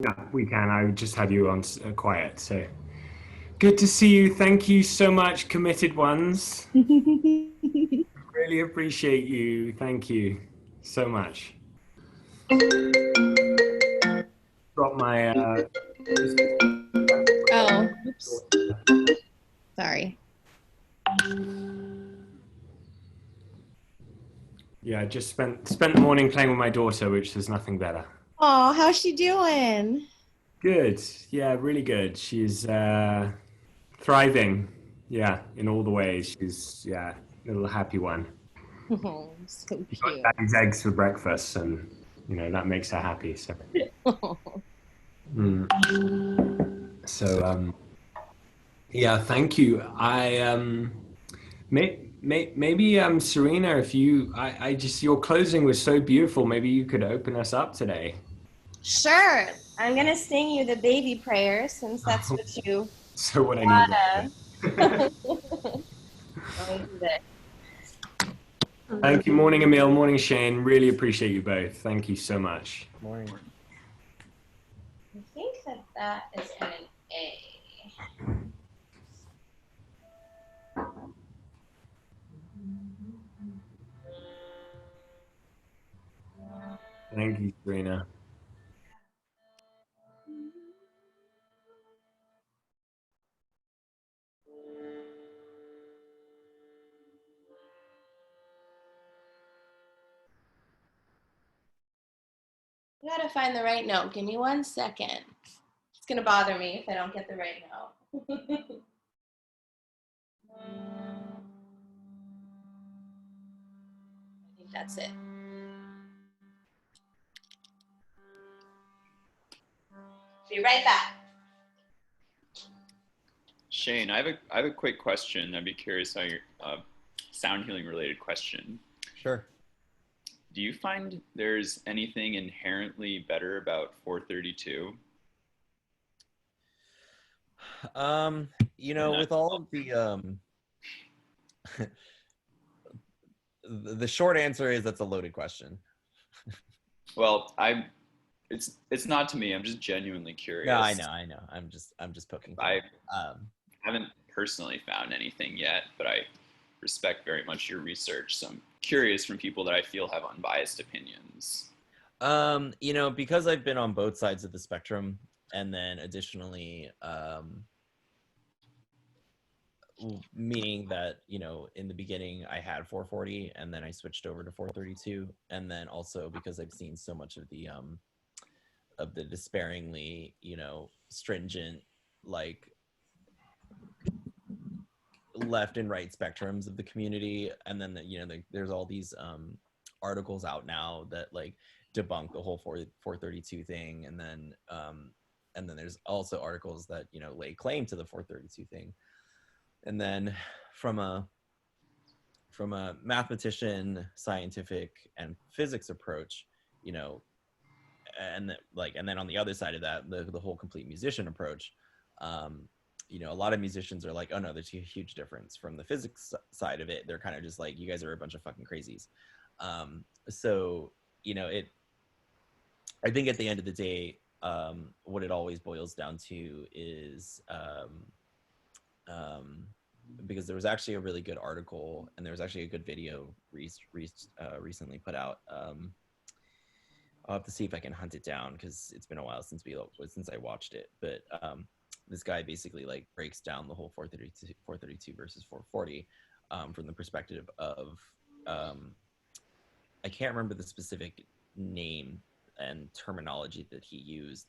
Yeah, we can. I just had you on quiet, so good to see you. Thank you so much, committed ones. Really appreciate you. Thank you so much. Got my Oh, oops. Sorry. yeah, just spent the morning playing with my daughter, which there's nothing better. Oh, how's she doing? Good. Yeah, really good. She's thriving. Yeah, in all the ways. She's yeah, a little happy one. Oh, so She got cute. daddy's eggs for breakfast, and that makes her happy. So, mm. So yeah, thank you. Maybe Serena, if I just your closing was so beautiful. Maybe you could open us up today. Sure. I'm gonna sing you the baby prayer since that's what you So what I need right wanna. here. Let me do this. Thank you. Morning, Emil. Morning, Shane. Really appreciate you both. Thank you so much. Morning. I think that is an A. Thank you, Serena. I gotta find the right note. Give me 1 second. It's gonna bother me if I don't get the right note. I think that's it. Be right back. Shane, I have a quick question. I'd be curious how your sound healing related question. Sure. Do you find there's anything inherently better about 432? With all of the short answer is that's a loaded question. Well, it's not to me. I'm just genuinely No, I curious. know, I know. I'm just poking I fun. haven't personally found anything yet, but I respect very much your research. So I'm curious from people that I feel have unbiased opinions. Because I've been on both sides of the spectrum, and then additionally, meaning that in the beginning I had 440 and then I switched over to 432, and then also because I've seen so much of the despairingly stringent, like, left and right spectrums of the community, and then there's all these articles out now that like debunk the whole 432 thing, and then there's also articles that lay claim to the 432 thing. And then from a mathematician, scientific, and physics approach, and then on the other side of that, the whole complete musician approach, a lot of musicians are like, oh no, there's a huge difference. From the physics side of it, they're kind of just like, you guys are a bunch of fucking crazies. So it I think at the end of the day, what it always boils down to is because there was actually a really good article, and there was actually a good video recently put out. I'll have to see if I can hunt it down because it's been a while since I watched it. But this guy basically like breaks down the whole 432 versus 440 from the perspective of I can't remember the specific name and terminology that he used,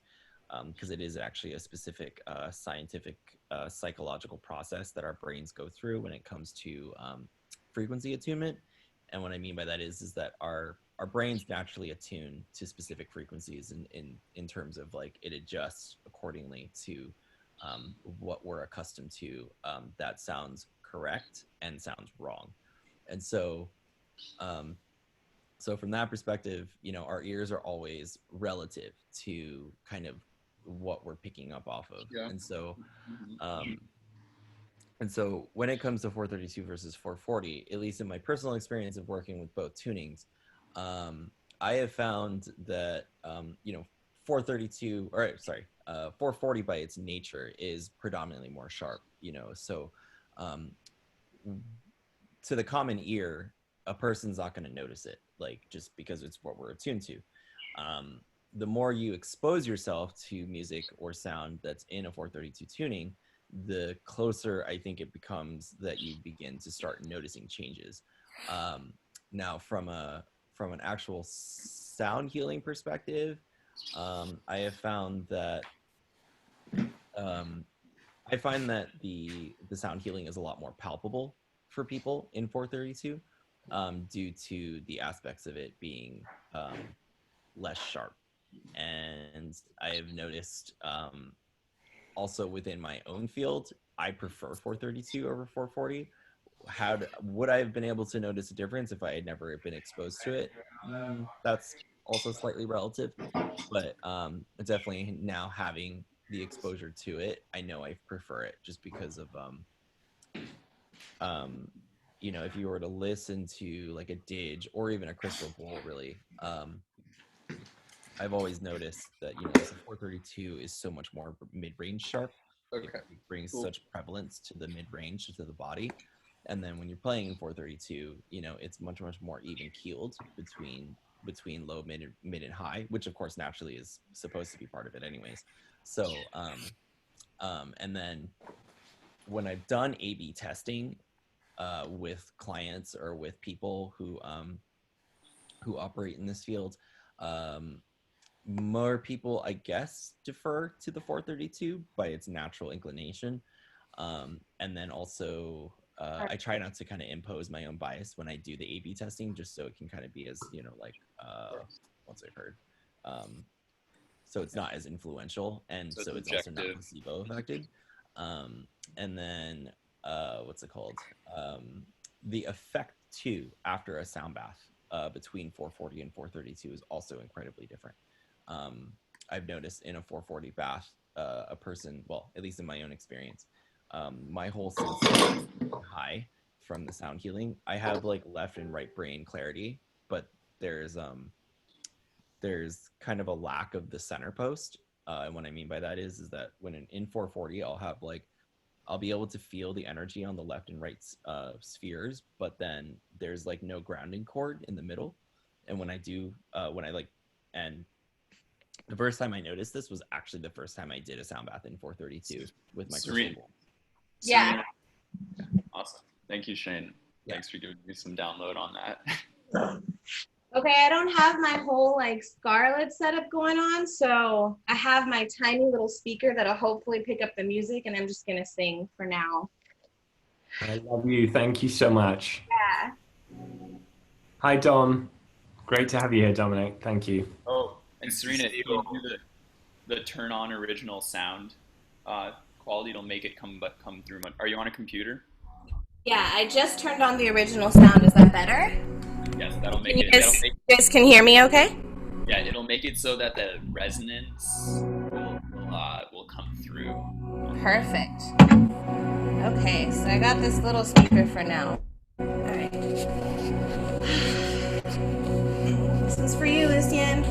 because it is actually a specific scientific psychological process that our brains go through when it comes to frequency attunement. And what I mean by that is that our brains naturally attune to specific frequencies in terms of like it adjusts accordingly to what we're accustomed to, that sounds correct and sounds wrong. And so from that perspective, our ears are always relative to kind of what we're picking up off of. Yeah. Um, and so when it comes to 432 versus 440, at least in my personal experience of working with both tunings, I have found that, 432, or sorry, 440 by its nature is predominantly more sharp, you know, so to the common ear, a person's not going to notice it, like, just because it's what we're attuned to. The more you expose yourself to music or sound that's in a 432 tuning, the closer I think it becomes that you begin to start noticing changes. Now, from an actual sound healing perspective, I have found that I find that the sound healing is a lot more palpable for people in 432, due to the aspects of it being less sharp. And I have noticed also within my own field, I prefer 432 over 440. Would I have been able to notice a difference if I had never been exposed to it? That's also slightly relative, but definitely now having the exposure to it, I know I prefer it, just because of you know, if you were to listen to like a dig or even a crystal bowl, really, I've always noticed that, you know, the 432 is so much more mid-range sharp. Okay. It brings Cool. such prevalence to the mid-range, to the body. And then when you're playing in 432, you know, it's much more even keeled between low, mid and high, which of course naturally is supposed to be part of it anyways. So and then when I've done A/B testing with clients or with people who operate in this field, more people, I guess, defer to the 432 by its natural inclination. And then also, I try not to kind of impose my own bias when I do the A/B testing, just so it can kind of be as, you know, like, what's I've heard. So it's not as influential, and so it's also not placebo affected. And then, what's it called? The effect too after a sound bath between 440 and 432 is also incredibly different. I've noticed in a 440 bath, a person, well, at least in my own experience, my whole sense high from the sound healing. I have like left and right brain clarity, but there's kind of a lack of the center post. And what I mean by that is that when in 440, I'll be able to feel the energy on the left and right spheres, but then there's like no grounding cord in the middle. And when and the first time I noticed this was actually the first time I did a sound bath in 432 with my crystal bowl. Yeah. Awesome. Thank you, Shane. Yeah. Thanks for giving me some download on that. Okay, I don't have my whole like Scarlet setup going on, so I have my tiny little speaker that'll hopefully pick up the music, and I'm just gonna sing for now. I love you. Thank you so much. Yeah. Hi, Dom. Great to have you here, Dominic. Thank you. Oh, and Serena, if you do the turn on original sound quality, it'll make it come through. Are you on a computer? Yeah, I just turned on the original sound. Is that better? Yes, that'll make You guys can hear me okay? Yeah, it'll make it so that the resonance will come through. Perfect. Okay, so I got this little speaker for now. All right. This is for you, Lucien.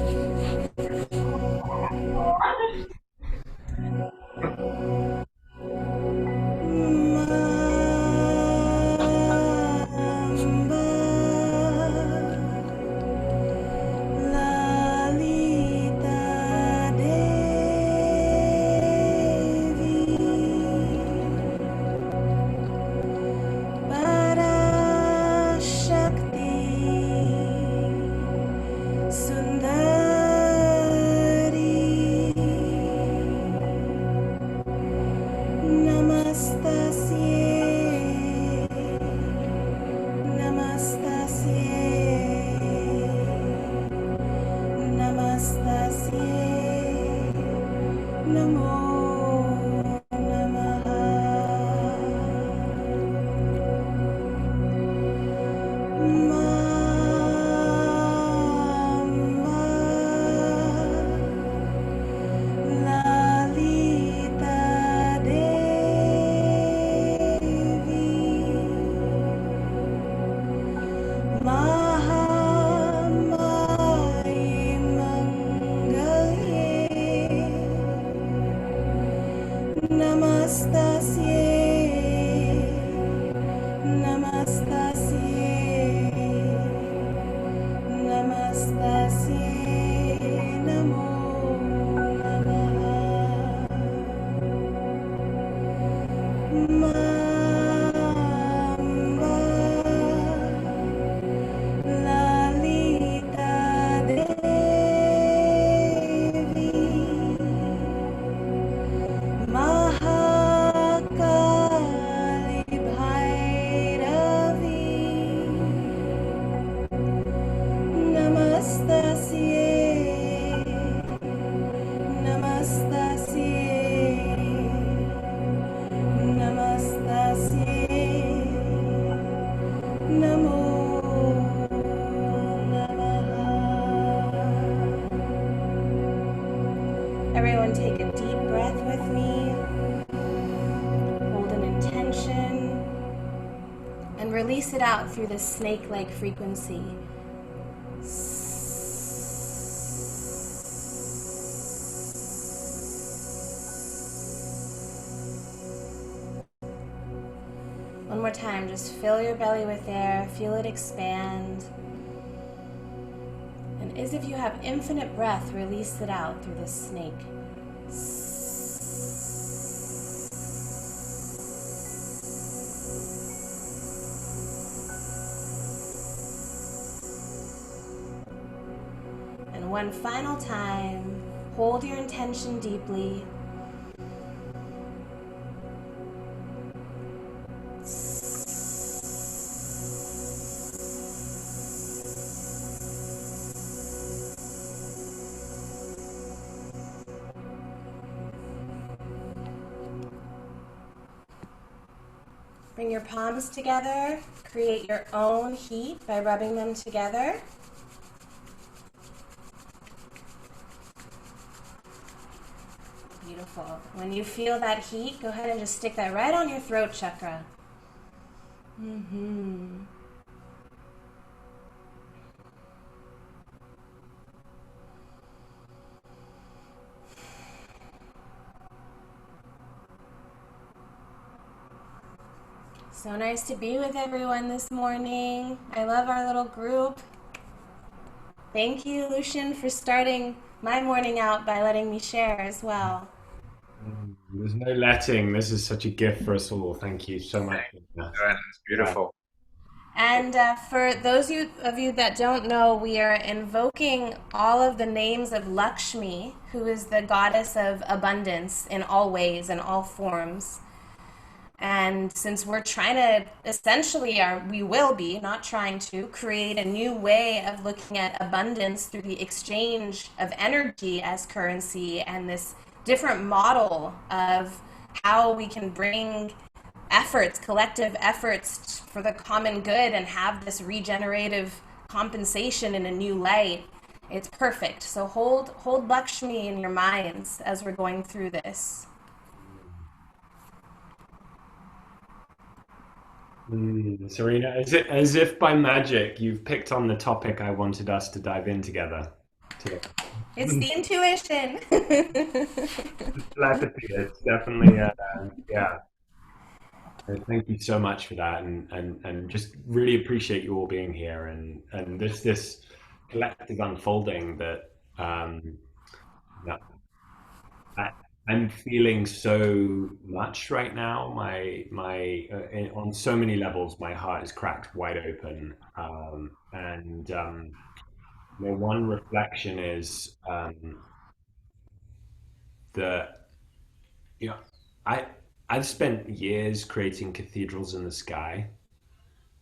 Everyone take a deep breath with me. Hold an intention and release it out through this snake-like frequency. One more time, just fill your belly with air, feel it expand. And as if you have infinite breath, release it out through this snake. And one final time, hold your intention deeply. Bring your palms together, create your own heat by rubbing them together. Beautiful. When you feel that heat, go ahead and just stick that right on your throat chakra. So nice to be with everyone this morning. I love our little group. Thank you, Lucian, for starting my morning out by letting me share as well. There's no letting. This is such a gift for us all. Thank you so much. It's beautiful. And for those of you that don't know, we are invoking all of the names of Lakshmi, who is the goddess of abundance in all ways and all forms. And since we're trying to essentially, we will be, not trying to, create a new way of looking at abundance through the exchange of energy as currency and this different model of how we can bring efforts, collective efforts for the common good and have this regenerative compensation in a new light, it's perfect. So hold Lakshmi in your minds as we're going through this. Serena, as if by magic, you've picked on the topic I wanted us to dive in together today. It's the intuition. Telepathy, it's definitely, yeah. Thank you so much for that, and just really appreciate you all being here, and this collective unfolding that that I'm feeling so much right now. On so many levels, my heart is cracked wide open. One reflection is that I've spent years creating cathedrals in the sky.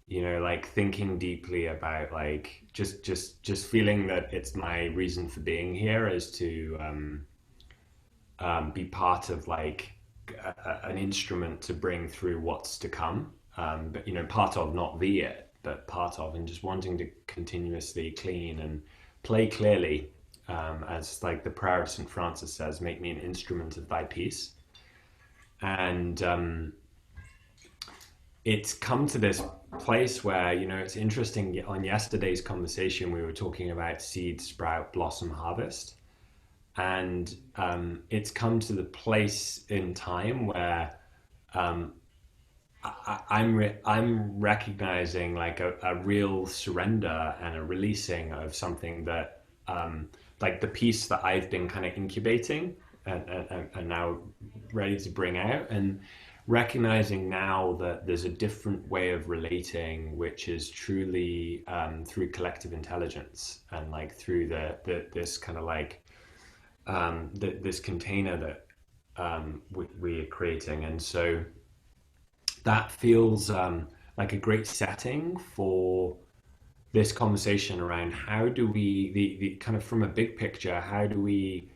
Like thinking deeply about like just feeling that it's my reason for being here is to be part of like an instrument to bring through what's to come. But part of, not the it, but part of, and just wanting to continuously clean and play clearly, as like the prayer of St. Francis says, make me an instrument of thy peace. And it's come to this place where, it's interesting. On yesterday's conversation, we were talking about seed, sprout, blossom, harvest. and it's come to the place in time where um, I'm recognizing like a real surrender and a releasing of something that like the piece that I've been kind of incubating and now ready to bring out, and recognizing now that there's a different way of relating, which is truly through collective intelligence and like through this kind of like this container that we are creating. And so that feels like a great setting for this conversation around how do we the kind of from a big picture, how do we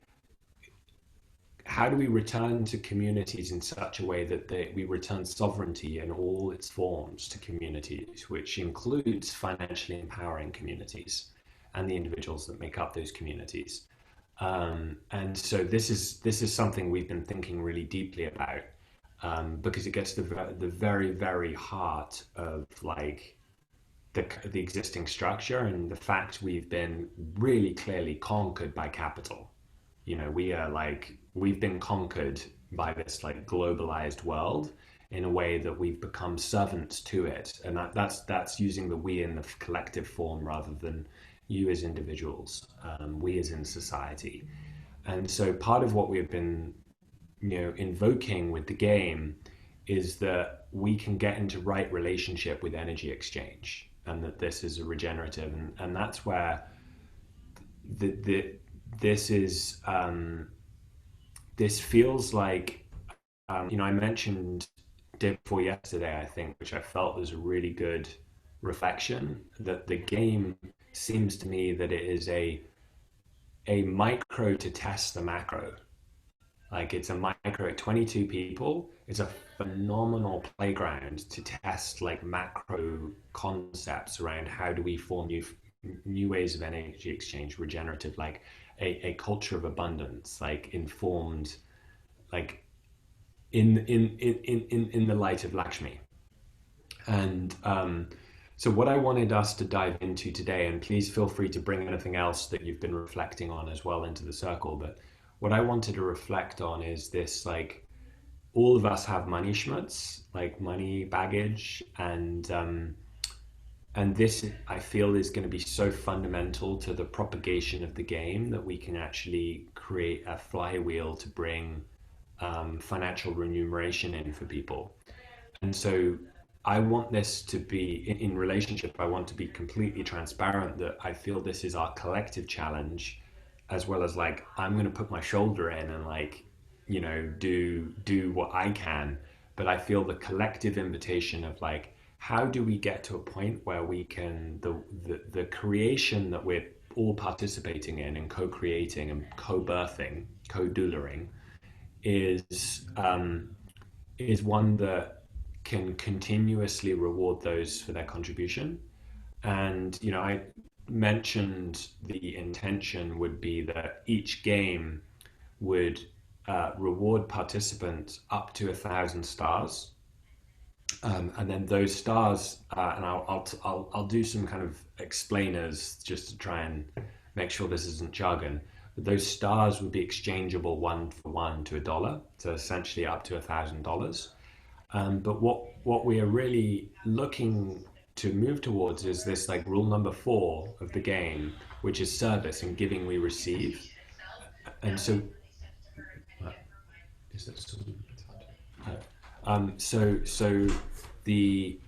return to communities in such a way that we return sovereignty in all its forms to communities, which includes financially empowering communities and the individuals that make up those communities. And so this is something we've been thinking really deeply about, because it gets to the very, very heart of like the existing structure and the fact we've been really clearly conquered by capital. You know, we've been conquered by this like globalized world in a way that we've become servants to it, and that's using the we in the collective form rather than you as individuals, we as in society. And so part of what we've been, invoking with the game is that we can get into right relationship with energy exchange, and that this is a regenerative, and that's where the this is this feels like, I mentioned day before yesterday, I think, which I felt was a really good reflection, that the game seems to me that it is a micro to test the macro. Like it's a micro, 22 people. It's a phenomenal playground to test like macro concepts around how do we form new ways of energy exchange, regenerative, like a culture of abundance, like informed, like in the light of Lakshmi. And so what I wanted us to dive into today, and please feel free to bring anything else that you've been reflecting on as well into the circle, but what I wanted to reflect on is this, like, all of us have money schmutz, like money baggage, and this I feel is going to be so fundamental to the propagation of the game that we can actually create a flywheel to bring financial remuneration in for people. And so I want this to be in relationship. I want to be completely transparent that I feel this is our collective challenge, as well as like I'm going to put my shoulder in and like, do what I can. But I feel the collective invitation of like, how do we get to a point where we can the creation that we're all participating in and co-creating and co-birthing, co-doularing is one that can continuously reward those for their contribution. And I mentioned the intention would be that each game would reward participants up to 1,000 stars, and then those stars, and I'll do some kind of explainers just to try and make sure this isn't jargon. But those stars would be exchangeable one for one to $1, so essentially up to $1,000. But what we are really looking to move towards is this like rule number 4 of the game, which is service and giving we receive. And so, is that still? So the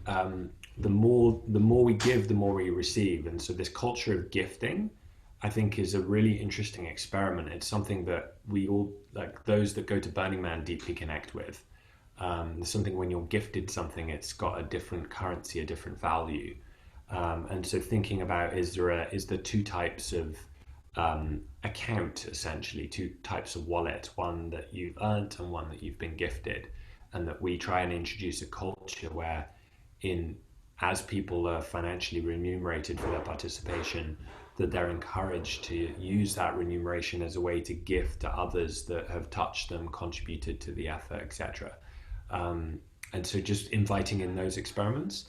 more we give, the more we receive, and so this culture of gifting, I think, is a really interesting experiment. It's something that we all, like those that go to Burning Man, deeply connect with. There's something when you're gifted something, it's got a different currency, a different value. And so thinking about, is there two types of account, essentially, two types of wallet, one that you've earned and one that you've been gifted, and that we try and introduce a culture where as people are financially remunerated for their participation, that they're encouraged to use that remuneration as a way to gift to others that have touched them, contributed to the effort, etc. And so just inviting in those experiments.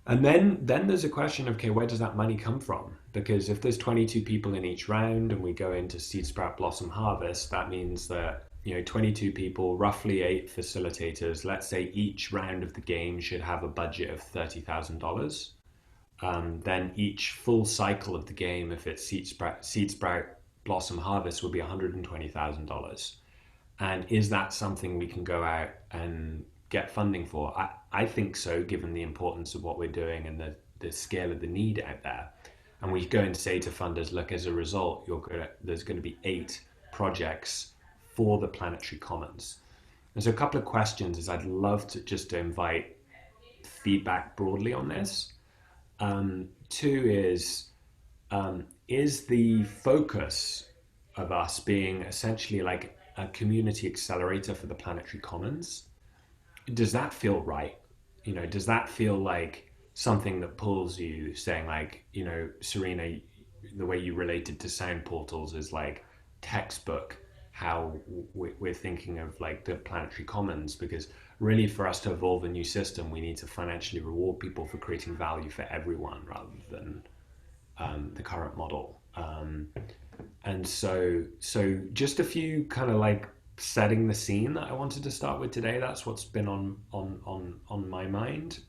And then there's a question of, okay, where does that money come from? Because if there's 22 people in each round and we go into seed, sprout, blossom, harvest, that means that 22 people, roughly 8 facilitators. Let's say each round of the game should have a budget of $30,000. Then each full cycle of the game, if it's seed sprout, blossom, harvest, would be $120,000. And is that something we can go out and get funding for? I think so, given the importance of what we're doing and the scale of the need out there. And we go and say to funders, look, as a result, there's going to be 8 projects for the planetary commons. And so a couple of questions is I'd love to just to invite feedback broadly on this. Two is the focus of us being essentially like a community accelerator for the planetary commons? Does that feel right? Does that feel like something that pulls you, saying like, Serena, the way you related to sound portals is like textbook how we're thinking of like the planetary commons, because really for us to evolve a new system, we need to financially reward people for creating value for everyone rather than the current model. And so just a few kind of like setting the scene that I wanted to start with today. That's what's been on my mind.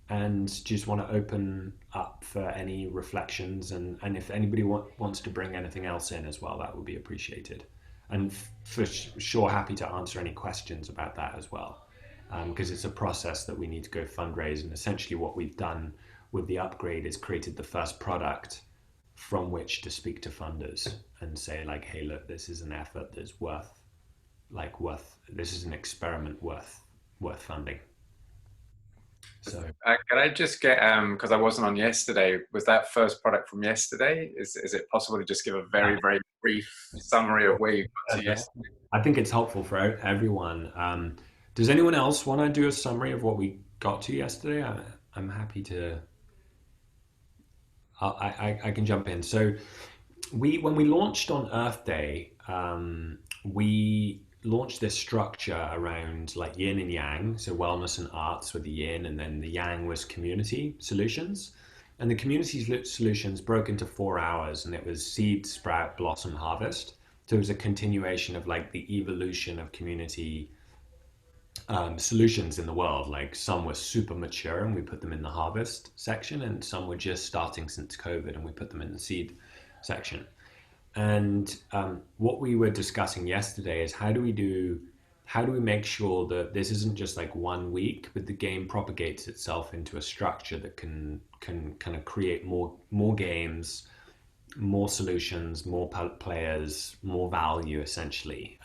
And just want to open up for any reflections, and if anybody wants to bring anything else in as well, that would be appreciated. And for sure, happy to answer any questions about that as well, because it's a process that we need to go fundraise. And essentially what we've done with the upgrade is created the first product from which to speak to funders and say like, hey, look, this is an effort that's this is an experiment worth funding. So Can I just get, because I wasn't on yesterday, was that first product from yesterday? Is it possible to just give a very, very brief summary of where you got to yesterday? I think it's helpful for everyone. Does anyone else want to do a summary of what we got to yesterday? I'm happy to. I can jump in. So when we launched on Earth Day, we launched this structure around like yin and yang, so wellness and arts with the yin, and then the yang was community solutions. And the community solutions broke into 4 hours, and it was seed, sprout, blossom, harvest. So it was a continuation of like the evolution of community solutions in the world. Like some were super mature and we put them in the harvest section, and some were just starting since COVID and we put them in the seed section. And what we were discussing yesterday is how do we make sure that this isn't just like 1 week, but the game propagates itself into a structure that can kind of create more games, more solutions, more players, more value, essentially.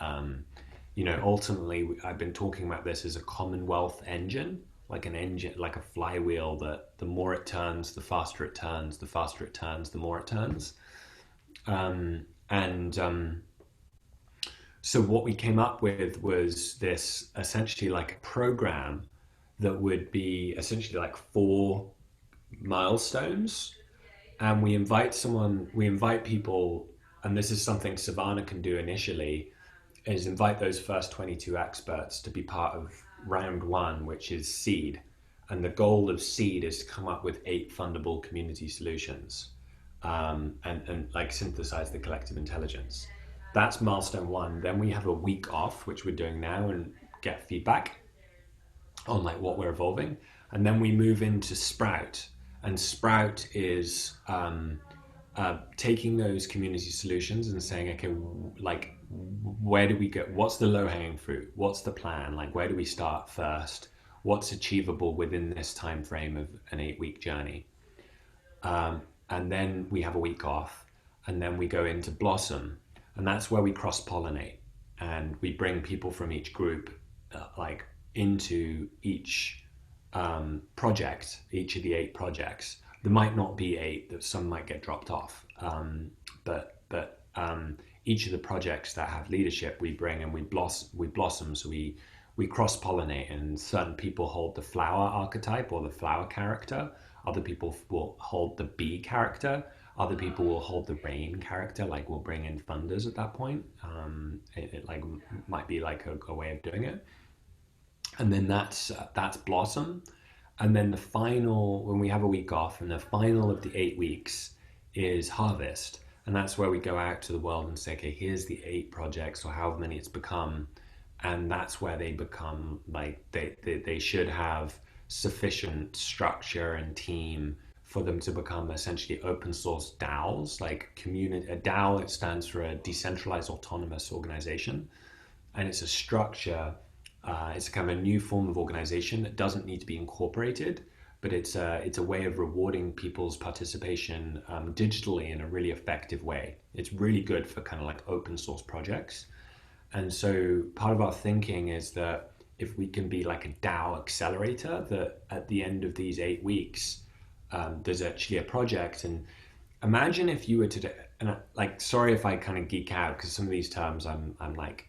Ultimately, I've been talking about this as a Commonwealth engine, like an engine, like a flywheel that the more it turns, the faster it turns, the faster it turns, the more it turns. So what we came up with was this essentially like a program that would be essentially like 4 milestones. And we invite people, and this is something Savannah can do initially, is invite those first 22 experts to be part of round 1, which is seed. And the goal of seed is to come up with 8 fundable community solutions, and like synthesize the collective intelligence. That's milestone 1. Then we have a week off, which we're doing now, and get feedback on like what we're evolving. And then we move into Sprout. And Sprout is taking those community solutions and saying, okay, like where do we go? What's the low hanging fruit? What's the plan? Like where do we start first? What's achievable within this time frame of an 8-week journey? And then we have a week off, and then we go into Blossom, and that's where we cross pollinate and we bring people from each group like into each project, each of the 8 projects. There might not be 8; that some might get dropped off, but each of the projects that have leadership we bring, and we blossom. So we cross pollinate, and certain people hold the flower archetype or the flower character. Other people will hold the bee character. Other people will hold the rain character. Like we'll bring in funders at that point. It like might be like a way of doing it. And then that's Blossom. And then the final, when we have a week off, and the final of the 8 weeks is harvest. And that's where we go out to the world and say, okay, here's the 8 projects or however many it's become. And that's where they become like, they should have sufficient structure and team for them to become essentially open source DAOs, like community. A DAO, it stands for a decentralized autonomous organization, and it's a structure. It's kind of a new form of organization that doesn't need to be incorporated, but it's a way of rewarding people's participation digitally in a really effective way. It's really good for kind of like open source projects. And so part of our thinking is that if we can be like a DAO accelerator, that at the end of these 8 weeks, there's actually a project. And imagine if you were to, and like, sorry if I kind of geek out because some of these terms I'm like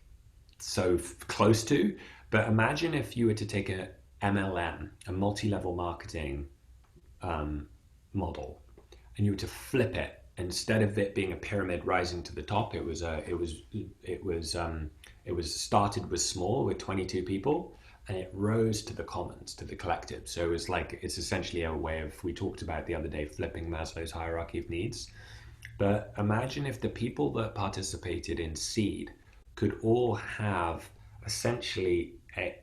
so close to, but imagine if you were to take a MLM, a multi-level marketing model, and you were to flip it. Instead of it being a pyramid rising to the top, it was started with small with 22 people, and it rose to the commons, to the collective. So it was like, it's essentially a way of, we talked about the other day, flipping Maslow's hierarchy of needs. But imagine if the people that participated in seed could all have essentially a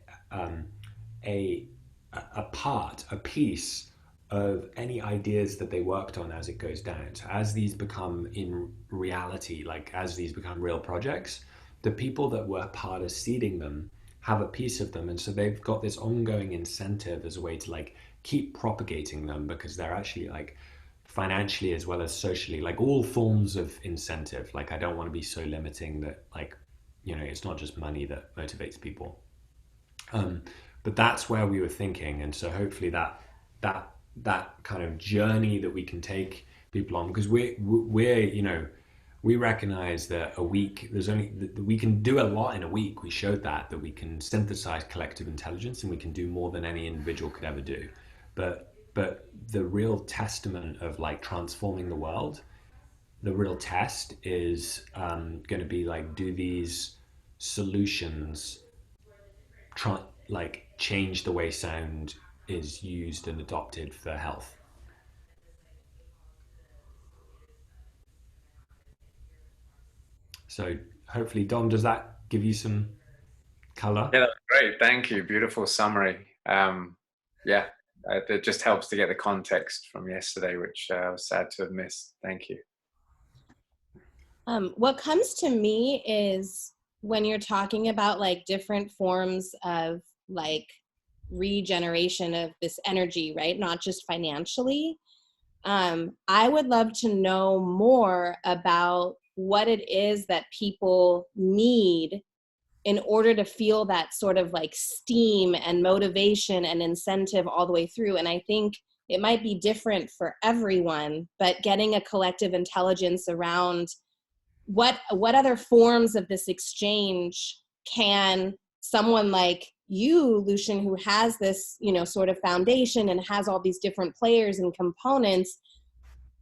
a piece of any ideas that they worked on as it goes down. So as these become in reality, like as these become real projects, the people that were part of seeding them have a piece of them, and so they've got this ongoing incentive as a way to like keep propagating them, because they're actually like financially as well as socially, like all forms of incentive. Like I don't want to be so limiting that, like, you know, it's not just money that motivates people. But that's where we were thinking, and so hopefully that kind of journey that we can take people on, because we're you know, we recognize that a week, we can do a lot in a week. We showed that we can synthesize collective intelligence, and we can do more than any individual could ever do. But the real testament of like transforming the world, the real test is going to be like, do these solutions like change the way sound is used and adopted for health? So hopefully, Dom, does that give you some color? Yeah, that's great. Thank you. Beautiful summary. Yeah, it just helps to get the context from yesterday, which I was sad to have missed. Thank you. What comes to me is when you're talking about like different forms of like regeneration of this energy, right? Not just financially. I would love to know more about what it is that people need in order to feel that sort of like steam and motivation and incentive all the way through. And I think it might be different for everyone, but getting a collective intelligence around what other forms of this exchange can someone like you, Lucian, who has this, you know, sort of foundation and has all these different players and components,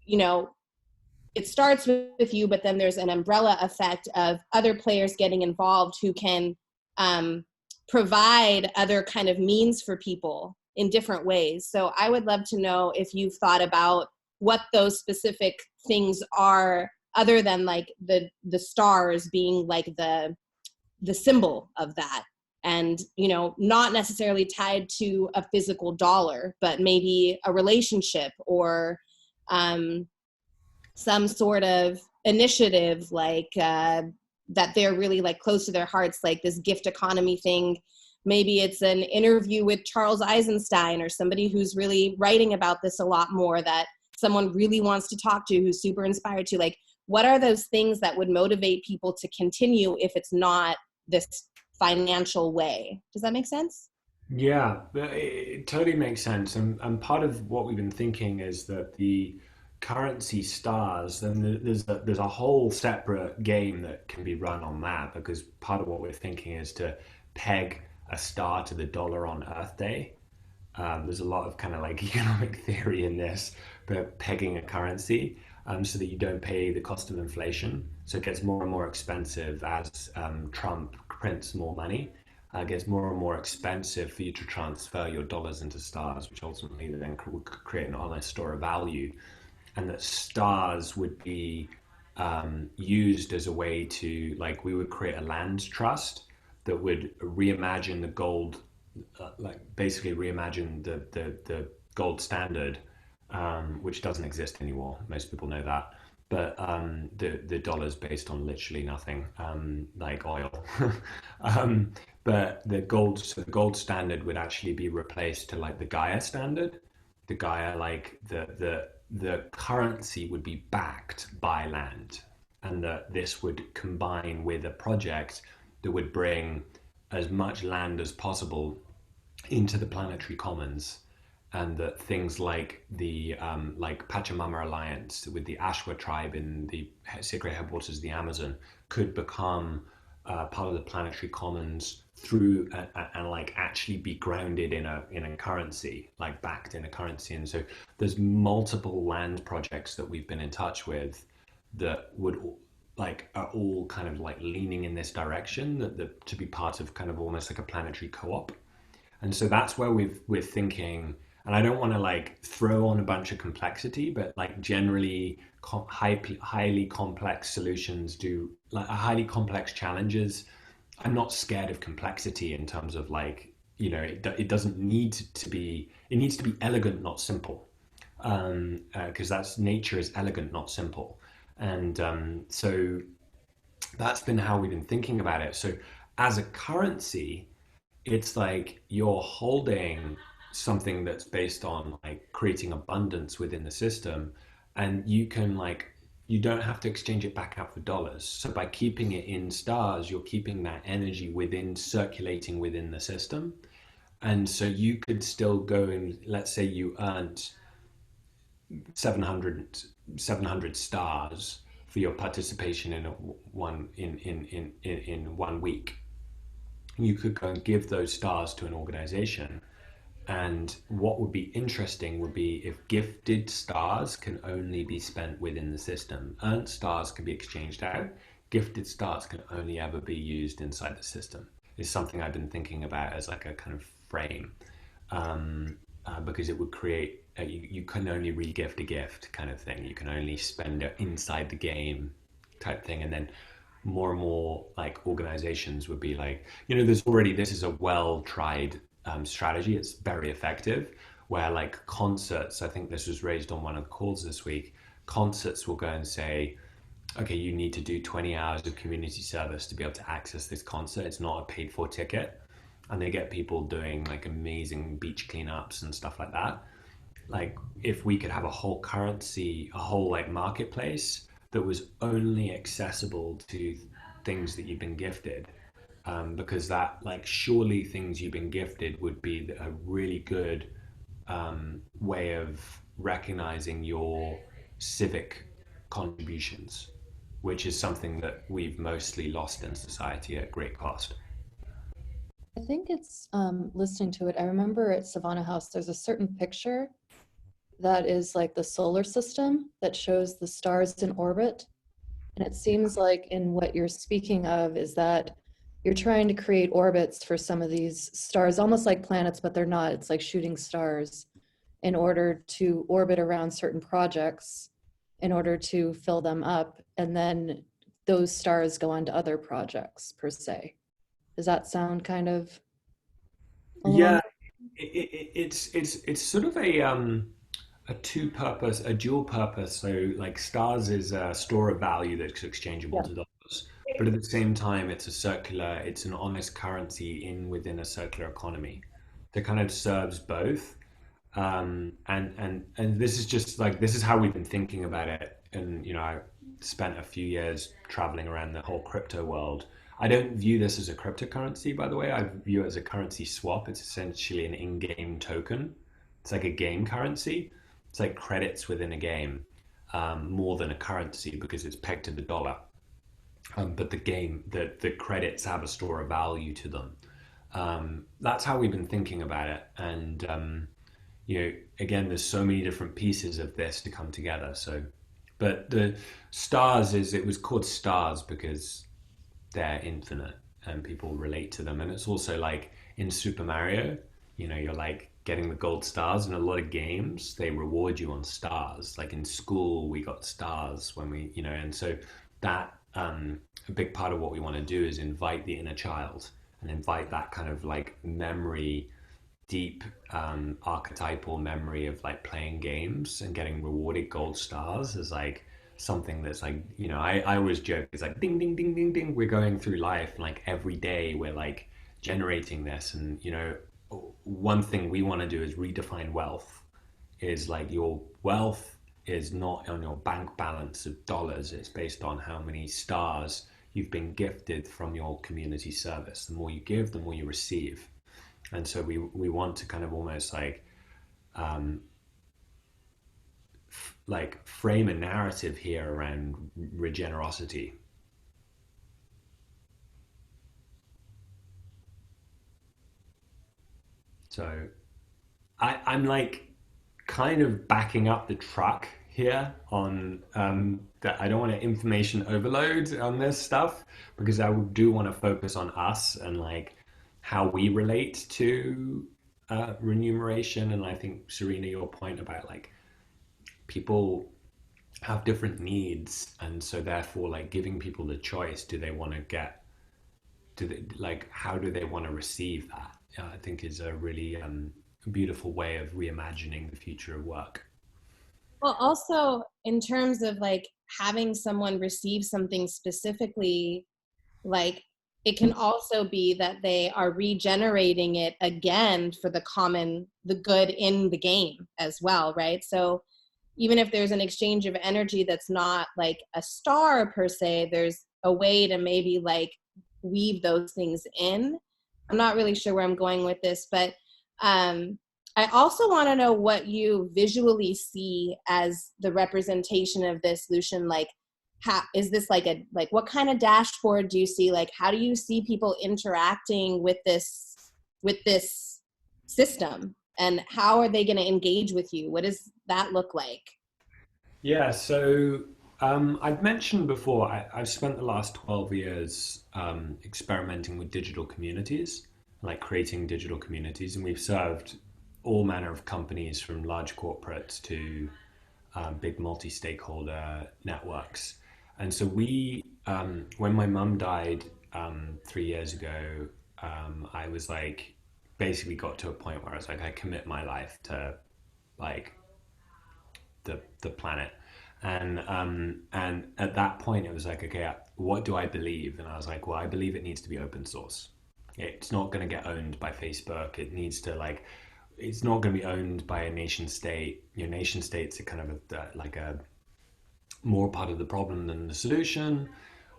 you know, it starts with you, but then there's an umbrella effect of other players getting involved who can provide other kind of means for people in different ways. So I would love to know if you've thought about what those specific things are, other than like the stars being like the symbol of that. And, you know, not necessarily tied to a physical dollar, but maybe a relationship or some sort of initiative like that they're really like close to their hearts, like this gift economy thing. Maybe it's an interview with Charles Eisenstein or somebody who's really writing about this a lot more, that someone really wants to talk to, who's super inspired to. Like, what are those things that would motivate people to continue if it's not this financial way? Does that make sense? Yeah, it totally makes sense. And part of what we've been thinking is that the currency stars, then there's a whole separate game that can be run on that, because part of what we're thinking is to peg a star to the dollar on Earth Day. There's a lot of kind of like economic theory in this, but pegging a currency so that you don't pay the cost of inflation. So it gets more and more expensive as Trump prints more money. gets more and more expensive for you to transfer your dollars into stars, which ultimately then would create an honest store of value, and that stars would be used as a way to, like, we would create a land trust that would reimagine the gold, like basically reimagine the gold standard, which doesn't exist anymore. Most people know that. But the dollar's based on literally nothing, like oil. um, but so the gold standard would actually be replaced to like the Gaia standard. The Gaia, like the currency would be backed by land, and that this would combine with a project that would bring as much land as possible into the planetary commons, and that things like the like Pachamama Alliance with the Ashwa tribe in the sacred headwaters of the Amazon could become part of the planetary commons through and like actually be grounded in a currency, like backed in a currency. And so there's multiple land projects that we've been in touch with that would like are all kind of like leaning in this direction, that to be part of kind of almost like a planetary co-op. And so that's where we're thinking, and I don't want to like throw on a bunch of complexity, but like generally highly complex solutions do like highly complex challenges. I'm not scared of complexity in terms of like, it doesn't need to be, it needs to be elegant, not simple. Because that's nature is elegant, not simple. And so that's been how we've been thinking about it. So as a currency, it's like you're holding something that's based on like creating abundance within the system, and you don't have to exchange it back out for dollars. So by keeping it in stars, you're keeping that energy within circulating within the system. And so you could still go and, let's say you earned 700 stars for your participation in in 1 week. You could go and give those stars to an organization. And what would be interesting would be if gifted stars can only be spent within the system. Earned stars can be exchanged out. Gifted stars can only ever be used inside the system. Is something I've been thinking about as like a kind of frame, because it would create you can only re-gift a gift kind of thing. You can only spend it inside the game type thing, and then more and more like organizations would be like, this is a well-tried strategy. It's very effective, where like concerts, I think this was raised on one of the calls this week, concerts will go and say, okay, you need to do 20 hours of community service to be able to access this concert. It's not a paid for ticket. And they get people doing like amazing beach cleanups and stuff like that. Like if we could have a whole currency, a whole like marketplace that was only accessible to things that you've been gifted, because that, like, surely things you've been gifted would be a really good way of recognizing your civic contributions, which is something that we've mostly lost in society at great cost. I think it's listening to it. I remember at Savannah House, there's a certain picture that is like the solar system that shows the stars in orbit. And it seems like in what you're speaking of is that you're trying to create orbits for some of these stars, almost like planets, but they're not. It's like shooting stars in order to orbit around certain projects in order to fill them up. And then those stars go on to other projects per se. Does that sound kind of along? Yeah, it's sort of a dual purpose. So like stars is a store of value that's exchangeable Yeah. to dollars, but at the same time, it's an honest currency within a circular economy that kind of serves both. And this is just like, this is how we've been thinking about it. And I spent a few years traveling around the whole crypto world. I don't view this as a cryptocurrency, by the way. I view it as a currency swap. It's essentially an in-game token. It's like a game currency. It's like credits within a game, more than a currency because it's pegged to the dollar. But the credits have a store of value to them. That's how we've been thinking about it. And again, there's so many different pieces of this to come together. So, but the stars it was called stars because they're infinite, and people relate to them. And it's also like in Super Mario, you know, you're like getting the gold stars. In a lot of games they reward you on stars. Like in school we got stars when we, you know, and so that a big part of what we want to do is invite the inner child and invite that kind of like memory, deep archetypal memory of like playing games and getting rewarded gold stars is like something that's like, you know, I always joke, it's like ding ding ding ding ding, we're going through life and like every day we're like generating this. And you know, one thing we want to do is redefine wealth. Is like your wealth is not on your bank balance of dollars, it's based on how many stars you've been gifted from your community service. The more you give, the more you receive. And so we want to kind of almost um, like frame a narrative here around regenerosity. So I'm like kind of backing up the truck here on that. I don't want to information overload on this stuff because I do want to focus on us and like how we relate to remuneration. And I think, Serena, your point about like people have different needs, and so therefore like giving people the choice, do they want to get, do they like, how do they want to receive that, I think is a really beautiful way of reimagining the future of work. Well, also in terms of like having someone receive something specifically, like it can also be that they are regenerating it again for the good in the game as well, right? So even if there's an exchange of energy that's not like a star per se, there's a way to maybe like weave those things in. I'm not really sure where I'm going with this, but I also want to know what you visually see as the representation of this, Lucian. Like, how is this like what kind of dashboard do you see? Like, how do you see people interacting with this system? And how are they going to engage with you? What does that look like? Yeah, so I've mentioned before, I've spent the last 12 years experimenting with digital communities, like creating digital communities, and we've served all manner of companies from large corporates to big multi-stakeholder networks. And so when my mum died 3 years ago, I was like, basically got to a point where I was like, I commit my life to like the planet. And at that point it was like, okay, what do I believe? And I was like, well, I believe it needs to be open source. It's not going to get owned by Facebook. It needs to like, it's not going to be owned by a nation state. Your nation states are kind of like a more part of the problem than the solution.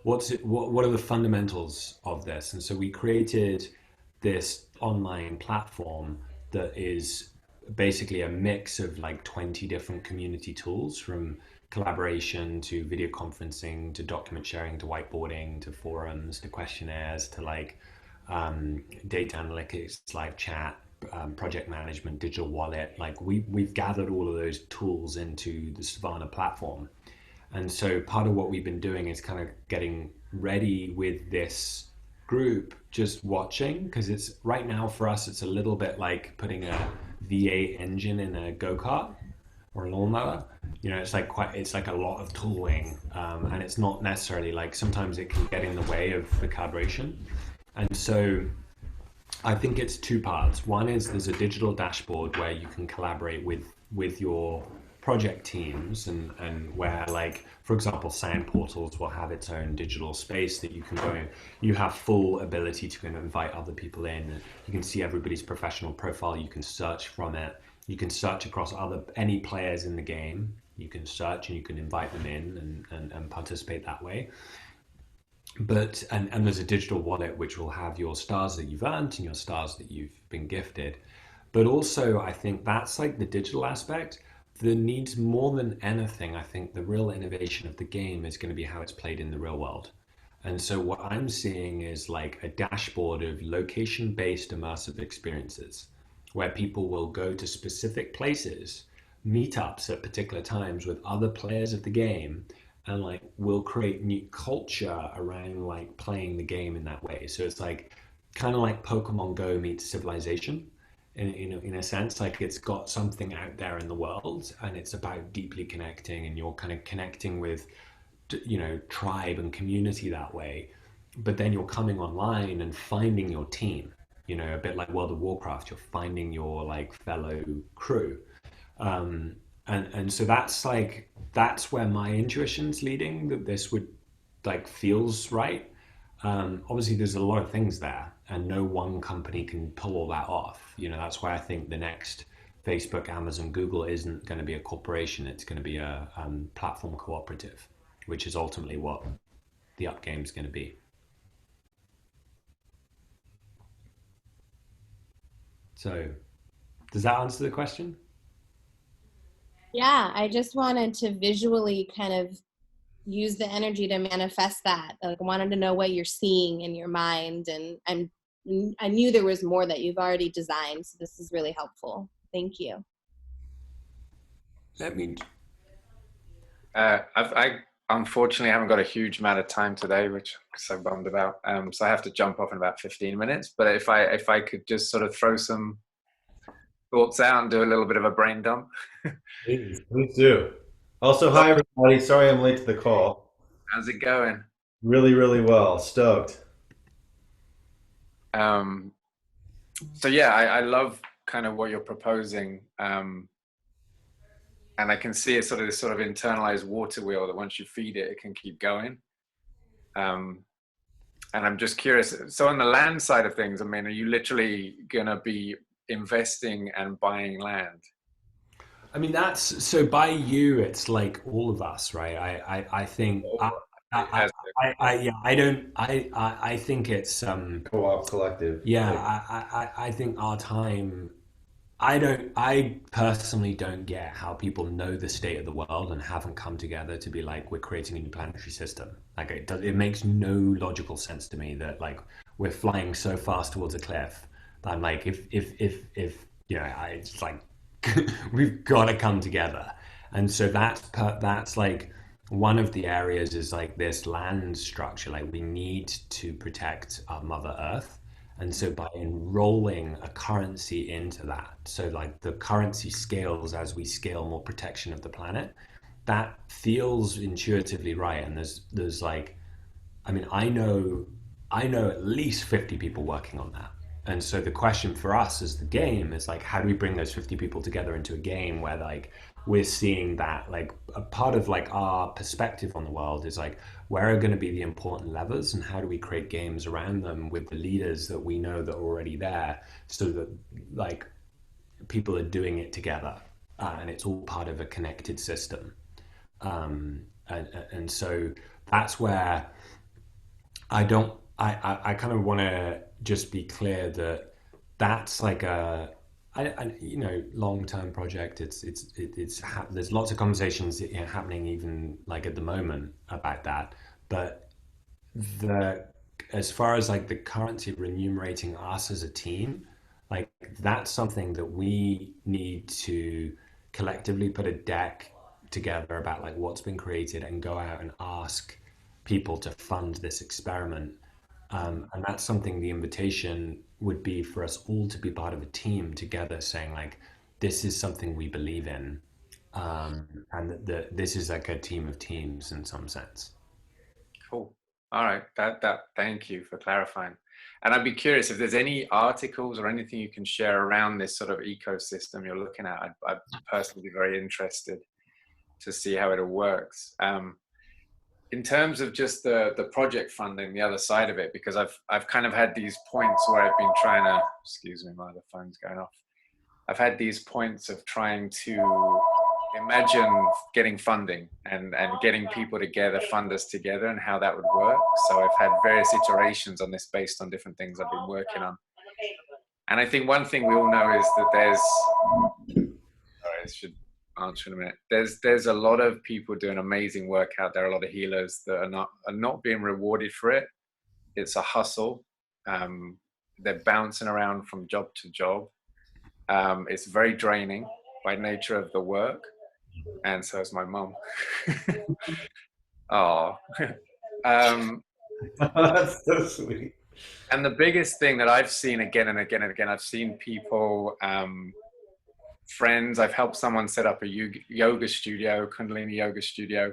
What are the fundamentals of this? And so we created this online platform that is basically a mix of like 20 different community tools, from collaboration to video conferencing to document sharing to whiteboarding to forums to questionnaires to like data analytics, live chat, project management, digital wallet. Like we've gathered all of those tools into the Savannah platform. And so part of what we've been doing is kind of getting ready with this group, just watching, because it's right now for us, it's a little bit like putting a V8 engine in a go-kart or a lawnmower. You know, it's like a lot of tooling, and it's not necessarily like, sometimes it can get in the way of the calibration. And so I think it's two parts. One is there's a digital dashboard where you can collaborate with your project teams, and where, like, for example, Sound Portals will have its own digital space that you can go in. You have full ability to kind of invite other people in. You can see everybody's professional profile. You can search from it. You can search across any players in the game. You can search and you can invite them in and participate that way. But and there's a digital wallet which will have your stars that you've earned and your stars that you've been gifted. But also, I think that's like the digital aspect. The needs, more than anything, I think the real innovation of the game is going to be how it's played in the real world. And so what I'm seeing is like a dashboard of location-based immersive experiences where people will go to specific places, meetups at particular times with other players of the game, and like we'll create new culture around like playing the game in that way. So it's like kind of like Pokemon Go meets Civilization. In a sense, like it's got something out there in the world and it's about deeply connecting, and you're kind of connecting with tribe and community that way. But then you're coming online and finding your team, a bit like World of Warcraft. You're finding your like fellow crew. And so that's where my intuition's leading, that this would like feels right. Obviously there's a lot of things there and no one company can pull all that off. That's why I think the next Facebook, Amazon, Google isn't going to be a corporation. It's going to be a platform cooperative, which is ultimately what the Up game is going to be. So does that answer the question? Yeah, I just wanted to visually kind of use the energy to manifest that. Like, I wanted to know what you're seeing in your mind, and I knew there was more that you've already designed, so this is really helpful. Thank you. Let me. I unfortunately haven't got a huge amount of time today, which I'm so bummed about. So I have to jump off in about 15 minutes. But if I could just sort of throw some thoughts out and do a little bit of a brain dump. Please do. Also, hi everybody. Sorry I'm late to the call. How's it going? Really, really well. Stoked. So yeah, I love kind of what you're proposing. And I can see it's sort of this sort of internalized water wheel that once you feed it, it can keep going. And I'm just curious. So on the land side of things, I mean, are you literally going to be investing and buying land? I mean, that's so by you, it's like all of us, right? I think I think it's Co-op collective. yeah, Like, I think our time. I personally don't get how people know the state of the world and haven't come together to be like, we're creating a new planetary system. Like it makes no logical sense to me that like we're flying so fast towards a cliff that I'm like, if it's like we've got to come together. And so that's like one of the areas is like this land structure. Like we need to protect our Mother Earth. And so by enrolling a currency into that, so like the currency scales as we scale more protection of the planet, that feels intuitively right. And there's like, I mean, I know at least 50 people working on that. And so the question for us as the game is like, how do we bring those 50 people together into a game where like we're seeing that like a part of like our perspective on the world is like, where are going to be the important levers and how do we create games around them with the leaders that we know that are already there, so that like people are doing it together, and it's all part of a connected system. And so that's where I don't. I kind of want to just be clear that that's like long term project. There's lots of conversations happening even like at the moment about that. But the as far as like the currency remunerating us as a team, like that's something that we need to collectively put a deck together about like what's been created and go out and ask people to fund this experiment. And that's something the invitation would be for us all to be part of a team together, saying like, this is something we believe in, and that this is like a team of teams in some sense. Cool. All right. Thank you for clarifying. And I'd be curious if there's any articles or anything you can share around this sort of ecosystem you're looking at. I'd personally be very interested to see how it all works. In terms of just the project funding, the other side of it, because I've kind of had these points where I've been trying to, excuse me, my other phone's going off. I've had these points of trying to imagine getting funding and getting people together, funders together, and how that would work. So I've had various iterations on this based on different things I've been working on. And I think one thing we all know is that there's, sorry, I should answer in a minute. There's a lot of people doing amazing work out there, a lot of healers that are not being rewarded for it. It's a hustle. They're bouncing around from job to job. It's very draining by nature of the work, and so is my mum. Oh, um, That's so sweet. and the biggest thing that I've seen again and again and again, I've seen people, friends, I've helped someone set up a yoga studio, Kundalini yoga studio.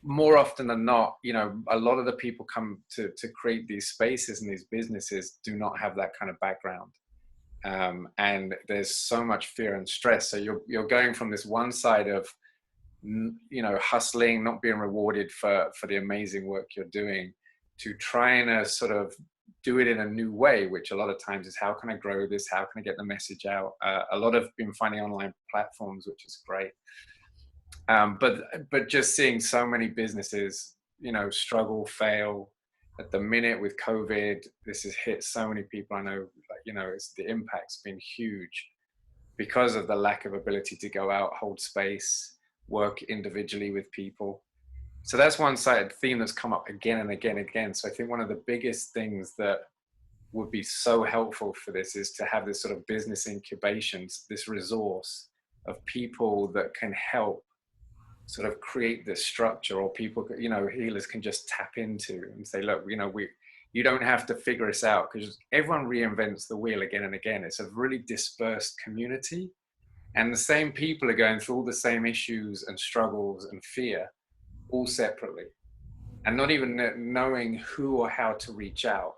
More often than not, you know, a lot of the people come to create these spaces and these businesses do not have that kind of background. And there's so much fear and stress. So you're going from this one side of, you know, hustling, not being rewarded for the amazing work you're doing, to trying to sort of do it in a new way, which a lot of times is, how can I grow this? How can I get the message out? A lot of been finding online platforms, which is great. But just seeing so many businesses, you know, struggle, fail. At the minute with COVID, this has hit so many people. I know, like, you know, the impact's been huge because of the lack of ability to go out, hold space, work individually with people. So that's one side theme that's come up again and again and again. So I think one of the biggest things that would be so helpful for this is to have this sort of business incubations, this resource of people that can help sort of create this structure, or people, you know, healers can just tap into and say, look, you know, you don't have to figure this out, because everyone reinvents the wheel again and again. It's a really dispersed community, and the same people are going through all the same issues and struggles and fear, all separately, and not even knowing who or how to reach out.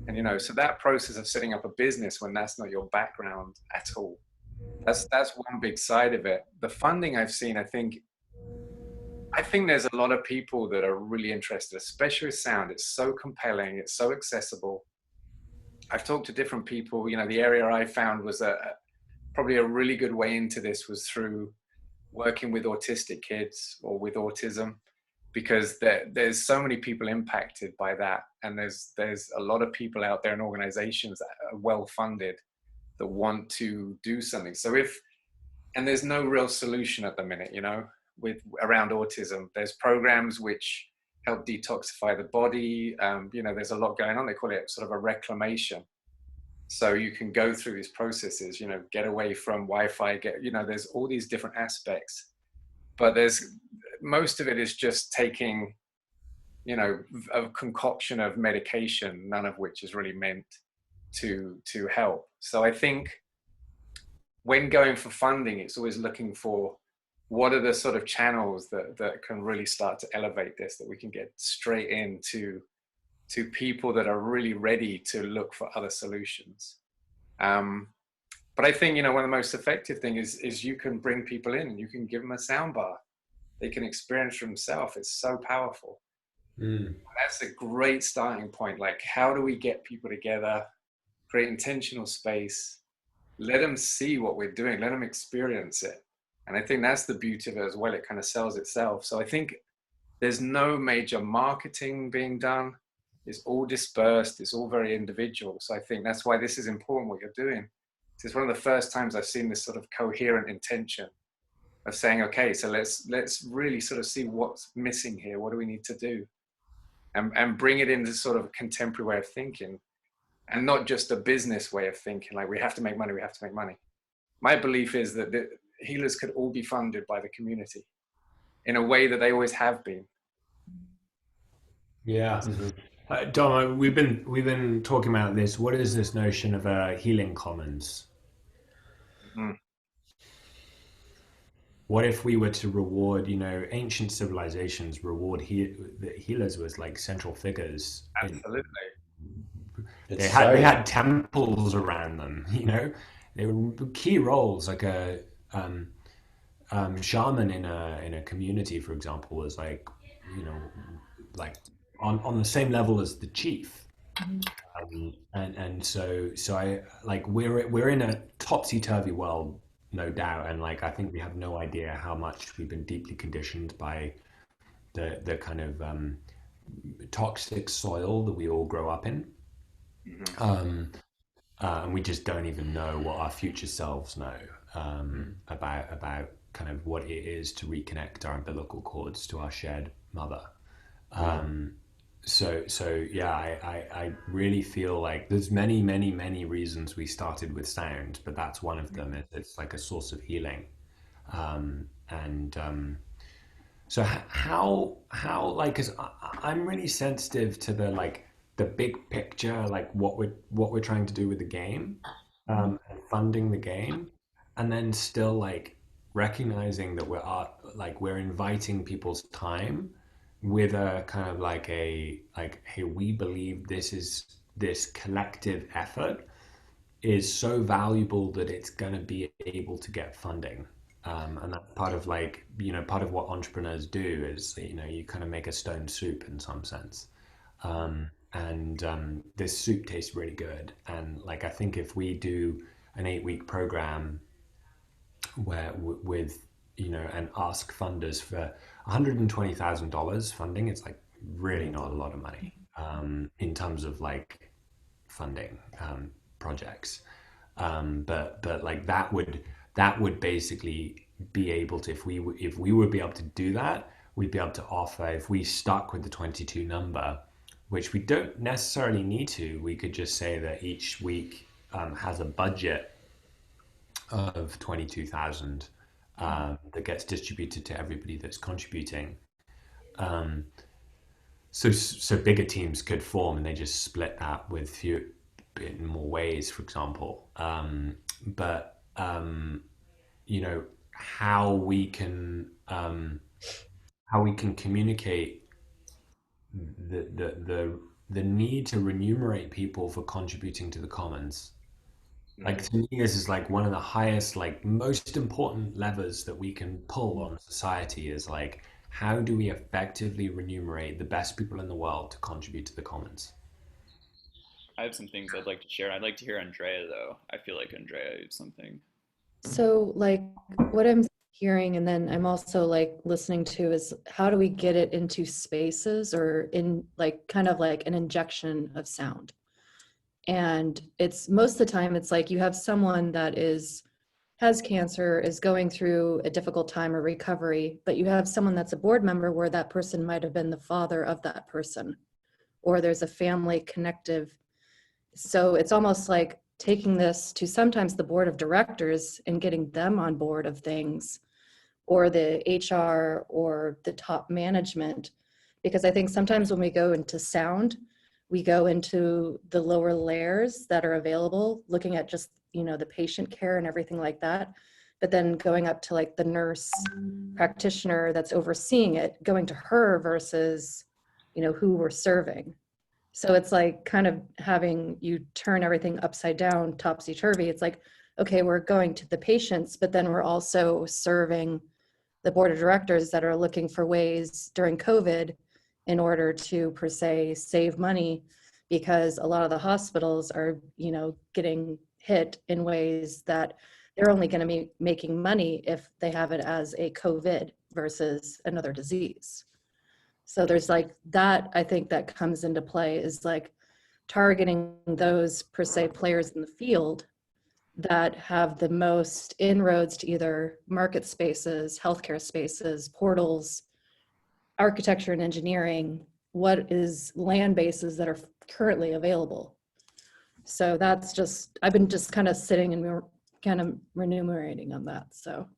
And, you know, so that process of setting up a business when that's not your background at all, that's one big side of it. The funding I've seen, I think there's a lot of people that are really interested, especially with sound. It's so compelling, it's so accessible. I've talked to different people. You know, the area I found was probably a really good way into this was through working with autistic kids or with autism, because there's so many people impacted by that, and there's a lot of people out there and organizations that are well funded that want to do something. So and there's no real solution at the minute, you know, with around autism. There's programs which help detoxify the body. You know, there's a lot going on. They call it sort of a reclamation. So you can go through these processes, you know, get away from Wi-Fi, you know, there's all these different aspects, but most of it is just taking, you know, a concoction of medication, none of which is really meant to help. So I think when going for funding, it's always looking for what are the sort of channels that can really start to elevate this, that we can get straight into people that are really ready to look for other solutions. But I think, you know, one of the most effective things is you can bring people in and you can give them a sound bar. They can experience for themselves. It's so powerful. That's a great starting point. Like, how do we get people together, create intentional space, let them see what we're doing, let them experience it. And I think that's the beauty of it as well. It kind of sells itself. So I think there's no major marketing being done. It's all dispersed. It's all very individual. So I think that's why this is important, what you're doing. It's one of the first times I've seen this sort of coherent intention of saying, okay, so let's really sort of see what's missing here. What do we need to do? And bring it into sort of a contemporary way of thinking, and not just a business way of thinking, like we have to make money, we have to make money. My belief is that the healers could all be funded by the community in a way that they always have been. Yeah. Dom, we've been talking about this. What is this notion of a healing commons? What if we were to reward, you know, ancient civilizations reward the healers was like central figures. Absolutely. They had temples around them, you know. They were key roles, like a shaman in a community, for example, was like, you know, like on the same level as the chief. And so I like we're in a topsy-turvy world, no doubt, and like I think we have no idea how much we've been deeply conditioned by the kind of toxic soil that we all grow up in. And we just don't even know what our future selves know about kind of what it is to reconnect our umbilical cords to our shared mother. So yeah, I really feel like there's many reasons we started with sound, but that's one of them. It's like a source of healing, and So how like, because I'm really sensitive to the big picture, like what we're trying to do with the game, and funding the game, and then still like recognizing that we're inviting people's time with a kind of like hey, we believe this collective effort is so valuable that it's going to be able to get funding. And that's part of part of what entrepreneurs do is, you kind of make a stone soup in some sense. And this soup tastes really good. And like, I think if we do an 8-week program with, and ask funders for $120,000 funding, it's like really not a lot of money, in terms of like funding, projects. But like that would basically be able to, if we would be able to do that, we'd be able to offer, if we stuck with the 22 number, which we don't necessarily need to, we could just say that each week, has a budget of 22,000, that gets distributed to everybody that's contributing. Um, so bigger teams could form, and they just split that with few in more ways, for example. But how we can, communicate the need to remunerate people for contributing to the commons. Like, to me, this is like one of the highest, like most important levers that we can pull on society, is like, how do we effectively remunerate the best people in the world to contribute to the commons? I have some things I'd like to share. I'd like to hear Andrea, though. I feel like Andrea has something. So like what I'm hearing and then I'm also like listening to is how do we get it into spaces or in like kind of like an injection of sound? And it's most of the time it's like you have someone that has cancer, is going through a difficult time of recovery, but you have someone that's a board member where that person might have been the father of that person, or there's a family connective. So it's almost like taking this to sometimes the board of directors and getting them on board of things, or the HR or the top management. Because I think sometimes when we go into sound, we go into the lower layers that are available, looking at just, the patient care and everything like that. But then going up to like the nurse practitioner that's overseeing it, going to her versus, who we're serving. So it's like kind of having you turn everything upside down, topsy-turvy. It's like, okay, we're going to the patients, but then we're also serving the board of directors that are looking for ways during COVID in order to, per se, save money, because a lot of the hospitals are, getting hit in ways that they're only going to be making money if they have it as a COVID versus another disease. So there's like that, I think that comes into play, is like targeting those per se players in the field that have the most inroads to either market spaces, healthcare spaces, portals, architecture and engineering, what is land bases that are currently available. So that's just, I've been just kind of sitting and we're kind of remunerating on that. So,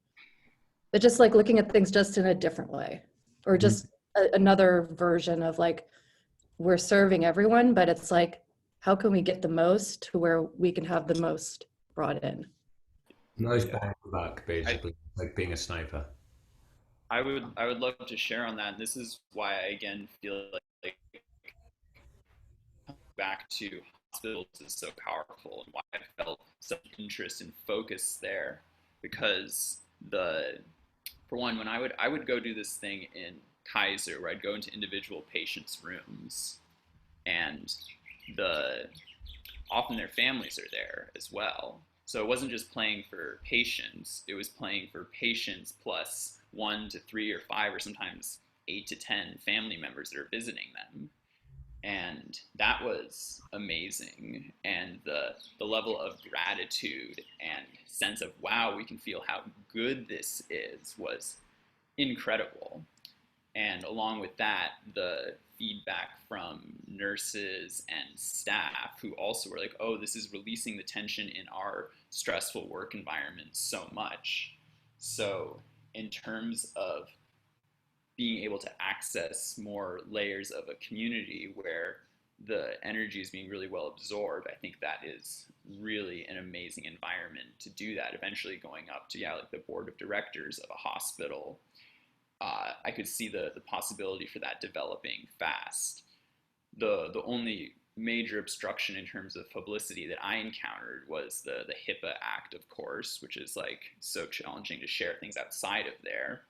but just like looking at things just in a different way, or just another version of like, we're serving everyone, but it's like, how can we get the most to where we can have the most brought in? Most Yeah. bang for buck, basically, like being a sniper. I would love to share on that. And this is why I again feel like back to hospitals is so powerful, and why I felt such interest and focus there, because the for one, when I would go do this thing in Kaiser where I'd go into individual patients' rooms, and the often their families are there as well. So it wasn't just playing for patients, it was playing for patients plus 1 to 3 or 5 or sometimes 8 to 10 family members that are visiting them. And that was amazing. And the level of gratitude and sense of, wow, we can feel how good this is, was incredible. And along with that, the feedback from nurses and staff who also were like, oh, this is releasing the tension in our stressful work environment so much. So in terms of being able to access more layers of a community where the energy is being really well absorbed, I think that is really an amazing environment to do that. Eventually going up to, yeah, like the board of directors of a hospital, I could see the possibility for that developing fast. The only major obstruction in terms of publicity that I encountered was the HIPAA Act, of course, which is like so challenging to share things outside of there.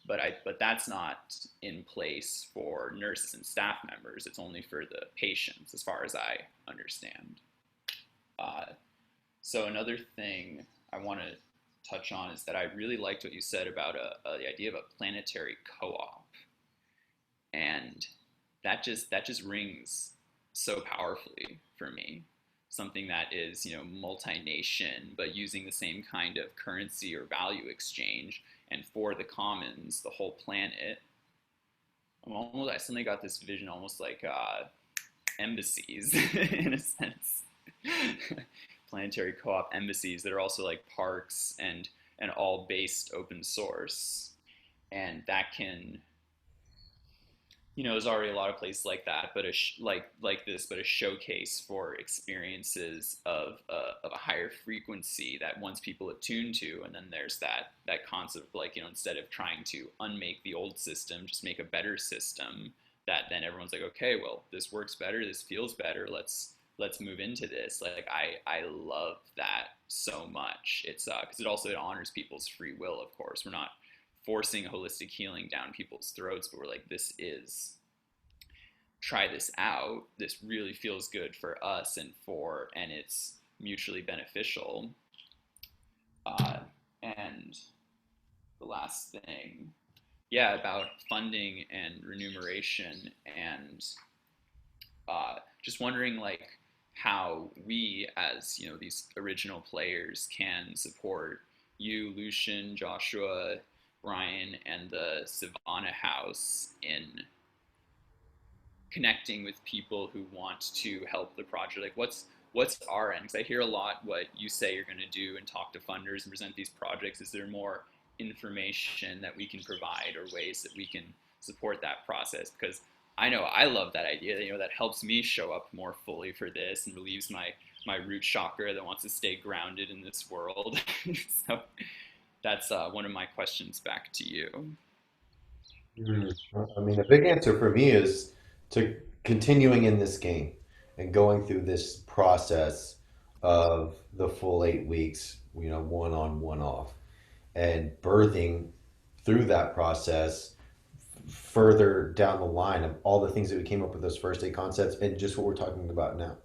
But that's not in place for nurses and staff members. It's only for the patients, as far as I understand. So another thing I want to touch on is that I really liked what you said about the idea of a planetary co-op, and that just rings so powerfully for me. Something that is, multi-nation, but using the same kind of currency or value exchange, and for the commons, the whole planet. I suddenly got this vision, almost like embassies in a sense. Planetary co-op embassies that are also like parks and all based open source, and that can, there's already a lot of places like that, but like this, but a showcase for experiences of a higher frequency that once people attune to, and then there's that concept of like, instead of trying to unmake the old system, just make a better system that then everyone's like, okay, well, this works better, this feels better, let's move into this. Like I love that so much. It's because it honors people's free will. Of course, we're not forcing holistic healing down people's throats, but we're like, try this out. This really feels good for us and it's mutually beneficial. And the last thing, yeah, about funding and remuneration, and just wondering like how we as these original players can support you, Lucian, Joshua, Brian, and the Savannah House in connecting with people who want to help the project. Like what's our end? Because I hear a lot what you say you're going to do and talk to funders and present these projects. Is there more information that we can provide or ways that we can support that process? Because I know I love that idea. That helps me show up more fully for this and relieves my root chakra that wants to stay grounded in this world. So that's one of my questions back to you. I mean, a big answer for me is to continuing in this game and going through this process of the full 8 weeks, one on, one off, and birthing through that process further down the line of all the things that we came up with those first 8 concepts and just what we're talking about now.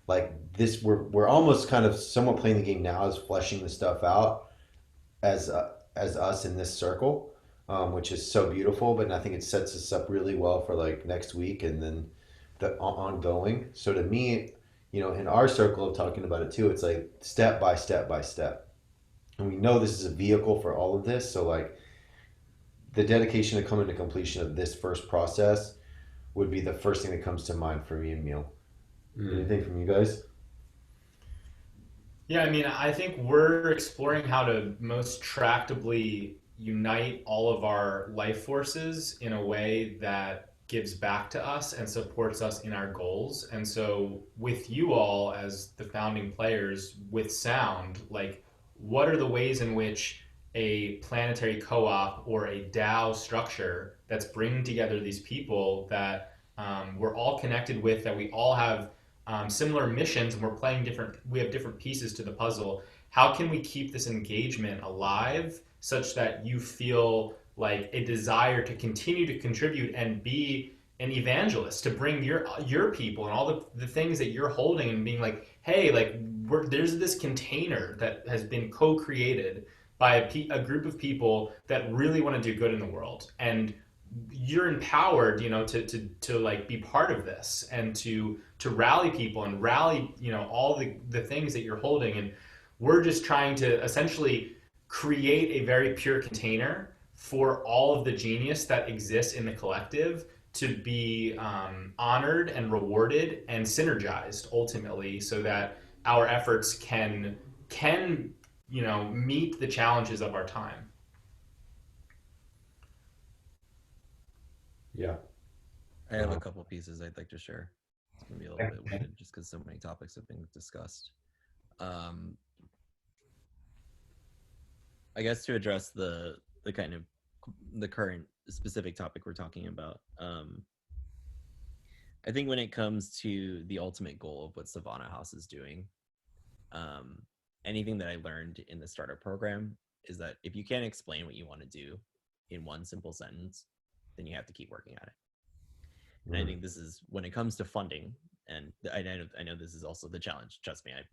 Like this, we're almost kind of somewhat playing the game now as fleshing the stuff out as us in this circle, which is so beautiful. But I think it sets us up really well for like next week and then the ongoing. So to me, in our circle of talking about it too, it's like step by step by step, and we know this is a vehicle for all of this. So like the dedication to coming to completion of this first process would be the first thing that comes to mind for me and Neil. Anything from you guys? Yeah, I mean, I think we're exploring how to most tractably unite all of our life forces in a way that gives back to us and supports us in our goals. And so, with you all as the founding players with sound, like, what are the ways in which a planetary co-op or a DAO structure that's bringing together these people that we're all connected with, that we all have similar missions, and we have different pieces to the puzzle. How can we keep this engagement alive such that you feel like a desire to continue to contribute and be an evangelist, to bring your people and all the things that you're holding, and being like, hey, like there's this container that has been co-created by a group of people that really want to do good in the world, and you're empowered, to like be part of this, and to rally people and rally, all the things that you're holding. And we're just trying to essentially create a very pure container for all of the genius that exists in the collective to be honored and rewarded and synergized ultimately, so that our efforts can meet the challenges of our time. Yeah. I have a couple pieces I'd like to share. It's going to be a little bit winded just because so many topics have been discussed. I guess to address the kind of the current specific topic we're talking about, I think when it comes to the ultimate goal of what Savannah House is doing, anything that I learned in the startup program is that if you can't explain what you want to do in one simple sentence, then you have to keep working at it. And I think this is when it comes to funding, and I know this is also the challenge. Trust me, I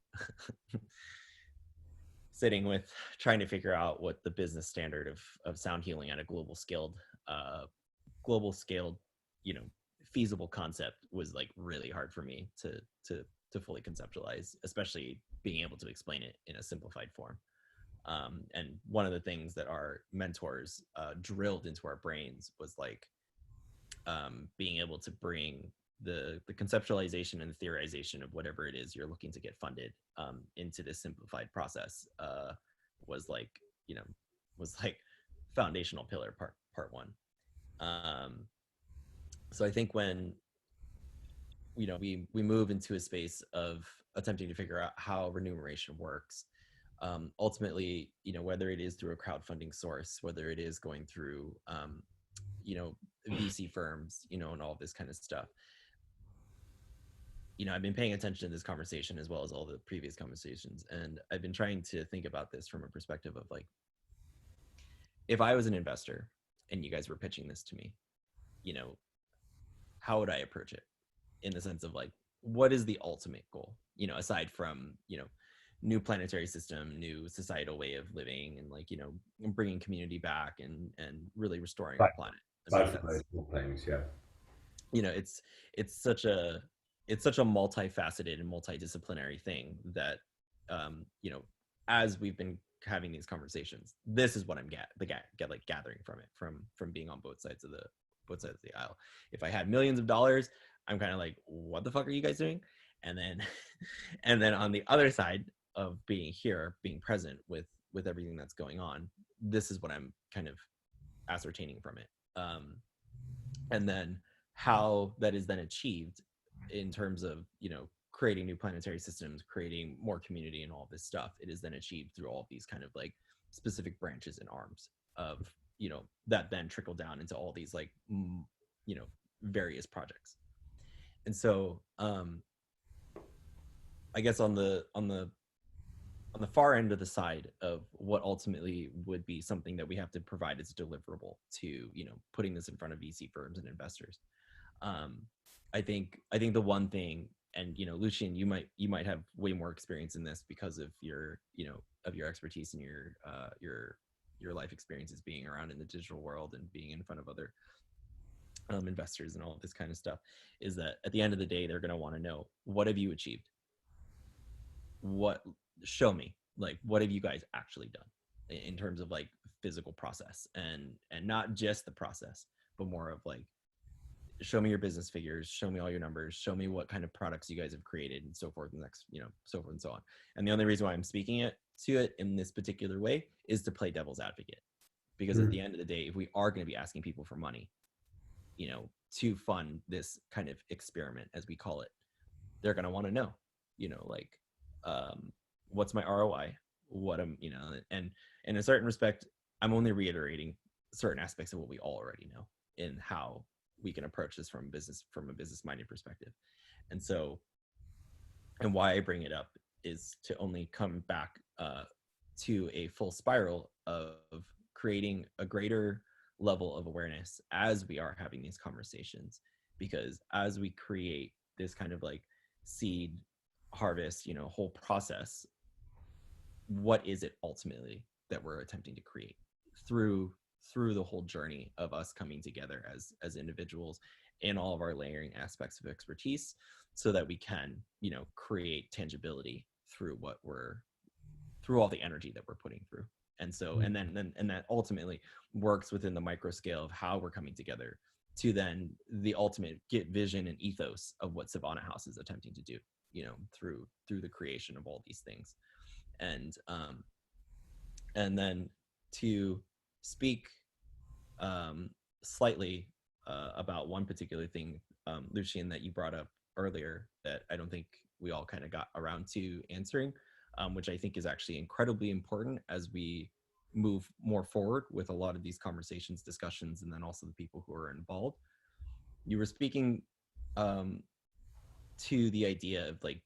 sitting with trying to figure out what the business standard of sound healing at a global scaled, you know, feasible concept was like really hard for me to fully conceptualize, especially being able to explain it in a simplified form. And one of the things that our mentors drilled into our brains was like being able to bring the conceptualization and the theorization of whatever it is you're looking to get funded into this simplified process was like, you know, was like foundational pillar part one. So I think when, you know, we move into a space of attempting to figure out how remuneration works, ultimately, you know, whether it is through a crowdfunding source, whether it is going through you know, VC firms, you know, and all this kind of stuff. You know, I've been paying attention to this conversation as well as all the previous conversations, and I've been trying to think about this from a perspective of like, if I was an investor and you guys were pitching this to me, you know, how would I approach it? In the sense of like, what is the ultimate goal? You know, aside from, you know, new planetary system, new societal way of living, and like, you know, bringing community back and really restoring our planet. I mean, that's, things, yeah. you know, it's such a multifaceted and multidisciplinary thing that you know, as we've been having these conversations, this is what I'm gathering from it, from being on both sides of the aisle. If I had millions of dollars, I'm kind of like, what the fuck are you guys doing? And then and then on the other side of being here, being present with everything that's going on, this is what I'm kind of ascertaining from it. And then how that is then achieved in terms of, you know, creating new planetary systems, creating more community and all this stuff, it is then achieved through all of these kind of like specific branches and arms of, you know, that then trickle down into all these like you know, various projects. And so I guess on the far end of the side of what ultimately would be something that we have to provide as a deliverable to, you know, putting this in front of VC firms and investors. I think the one thing, and you know, Lucian, you might have way more experience in this because of your, you know, of your expertise and your life experiences being around in the digital world and being in front of other investors and all of this kind of stuff, is that at the end of the day, they're going to want to know, what have you achieved? What, show me, like, what have you guys actually done in terms of like physical process, and not just the process, but more of like, show me your business figures, show me all your numbers, show me what kind of products you guys have created, and so forth, and next, you know, so forth and so on. And the only reason why I'm speaking it to it in this particular way is to play devil's advocate, because at the end of the day, if we are going to be asking people for money, you know, to fund this kind of experiment, as we call it, they're going to want to know, you know, like, what's my ROI, what I'm, you know, and in a certain respect, I'm only reiterating certain aspects of what we all already know in how we can approach this from a business minded perspective. And so, and why I bring it up is to only come back to a full spiral of creating a greater level of awareness as we are having these conversations, because as we create this kind of like seed harvest, you know, whole process, what is it ultimately that we're attempting to create through the whole journey of us coming together as individuals in all of our layering aspects of expertise, so that we can, you know, create tangibility through all the energy that we're putting through. And so, and that ultimately works within the micro scale of how we're coming together to then the ultimate get vision and ethos of what Savannah House is attempting to do, you know, through the creation of all these things. And then to speak slightly about one particular thing, Lucian, that you brought up earlier that I don't think we all kind of got around to answering, which I think is actually incredibly important as we move more forward with a lot of these conversations, discussions, and then also the people who are involved. You were speaking to the idea of like,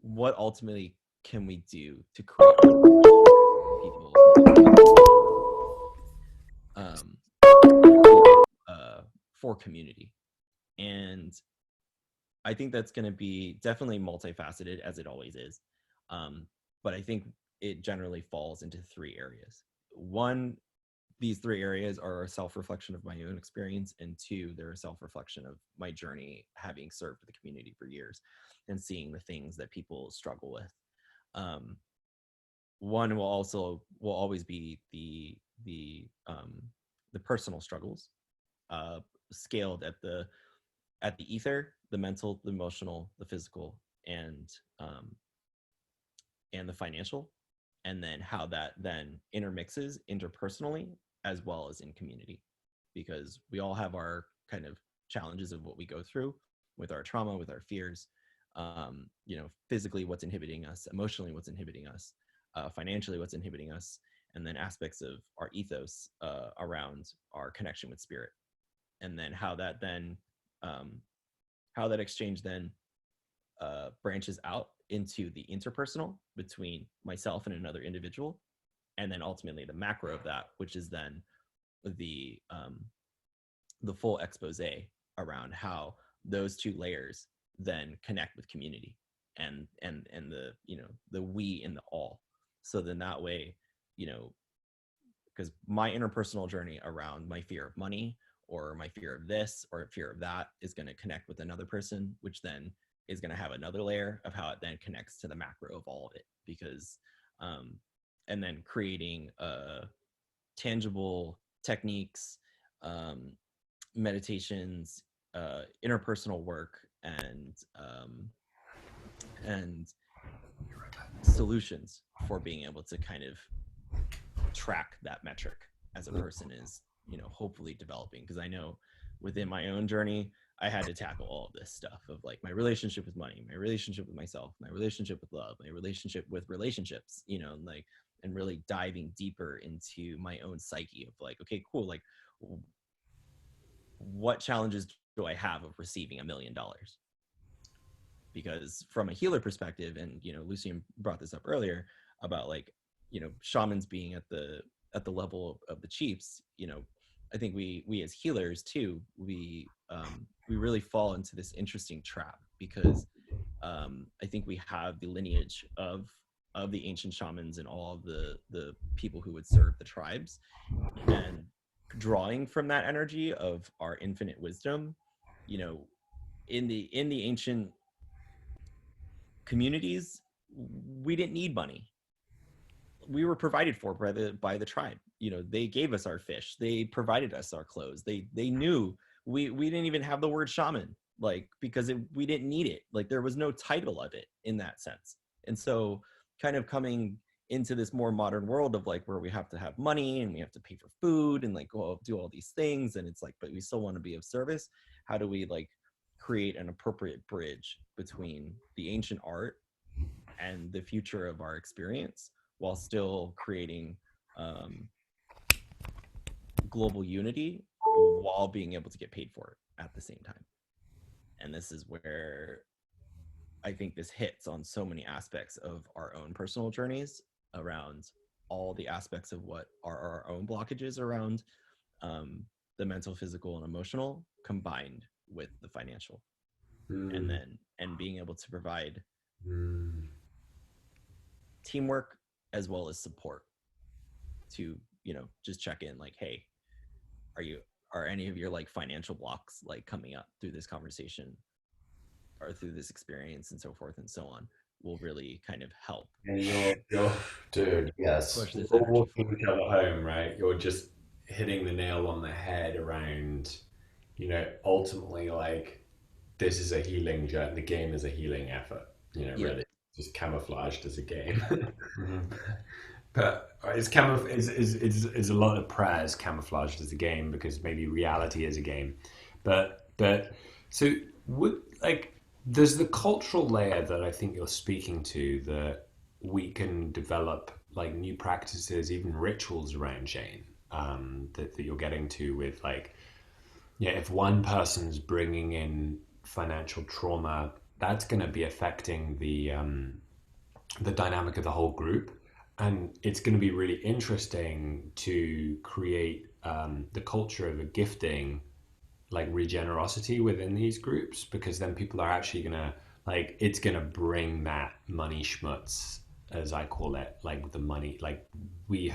what ultimately can we do to create people for community? And I think that's going to be definitely multifaceted, as it always is. But I think it generally falls into three areas. One, these three areas are a self-reflection of my own experience, and two, they're a self-reflection of my journey having served the community for years and seeing the things that people struggle with. One will always be the personal struggles, scaled at the ether, the mental, the emotional, the physical, and the financial, and then how that then intermixes interpersonally as well as in community, because we all have our kind of challenges of what we go through with our trauma, with our fears, physically what's inhibiting us, emotionally what's inhibiting us, financially what's inhibiting us, and then aspects of our ethos around our connection with spirit, and then how that exchange then branches out into the interpersonal between myself and another individual, and then ultimately the macro of that, which is then the full expose around how those two layers then connect with community and the the we in the all. So then that way, because my interpersonal journey around my fear of money or my fear of this or fear of that is going to connect with another person, which then is going to have another layer of how it then connects to the macro of all of it. Because and then creating tangible techniques, meditations, interpersonal work, and solutions for being able to kind of track that metric as a person is, hopefully developing. Because I know within my own journey, I had to tackle all of this stuff of like my relationship with money, my relationship with myself, my relationship with love, my relationship with relationships, and really diving deeper into my own psyche of like, okay, cool, like what challenges do I have of receiving $1 million? Because from a healer perspective, and Lucian brought this up earlier about like, shamans being at the level of the chiefs, I think we as healers too, we really fall into this interesting trap, because I think we have the lineage of the ancient shamans and all of the people who would serve the tribes, and drawing from that energy of our infinite wisdom, in the ancient communities, we didn't need money. We were provided for by the tribe. They gave us our fish, they provided us our clothes, they knew we didn't even have the word shaman, like, because we didn't need it. Like, there was no title of it in that sense. And so kind of coming into this more modern world of like, where we have to have money and we have to pay for food and like go do all these things, and it's like, but we still want to be of service. How do we like create an appropriate bridge between the ancient art and the future of our experience, while still creating global unity, while being able to get paid for it at the same time? And this is where I think this hits on so many aspects of our own personal journeys around all the aspects of what are our own blockages around the mental, physical, and emotional, combined with the financial. And being able to provide teamwork as well as support to just check in, like, hey, are any of your like financial blocks like coming up through this conversation or through this experience, and so forth and so on, will really kind of help. And you're dude, yes, Push this we're energy walking forward. each other home, right? You're just hitting the nail on the head around, ultimately, like, this is a healing journey. The game is a healing effort, really just camouflaged as a game. But it's a lot of prayers camouflaged as a game, because maybe reality is a game. But so would like there's the cultural layer that I think you're speaking to, that we can develop like new practices, even rituals around Shane, that you're getting to with like, yeah, if one person's bringing in financial trauma, that's going to be affecting the dynamic of the whole group. And it's going to be really interesting to create the culture of a gifting, like regenerosity within these groups, because then people are actually going to, like, it's going to bring that money schmutz, as I call it, like the money, like we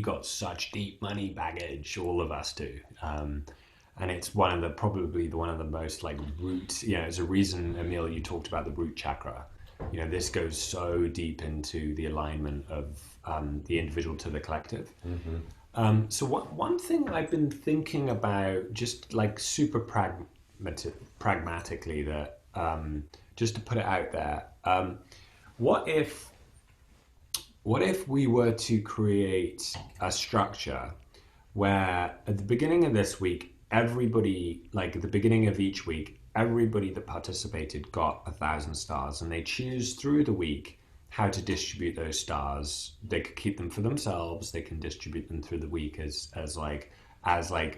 got such deep money baggage, all of us do. And it's probably one of the most like root, there's a reason, Emil, you talked about the root chakra. This goes so deep into the alignment of the individual to the collective. So one thing I've been thinking about, just like super pragmatically, that just to put it out there, what if we were to create a structure where at the beginning of this week, everybody, like at the beginning of each week, everybody that participated got 1,000 stars, and they choose through the week how to distribute those stars. They could keep them for themselves. They can distribute them through the week as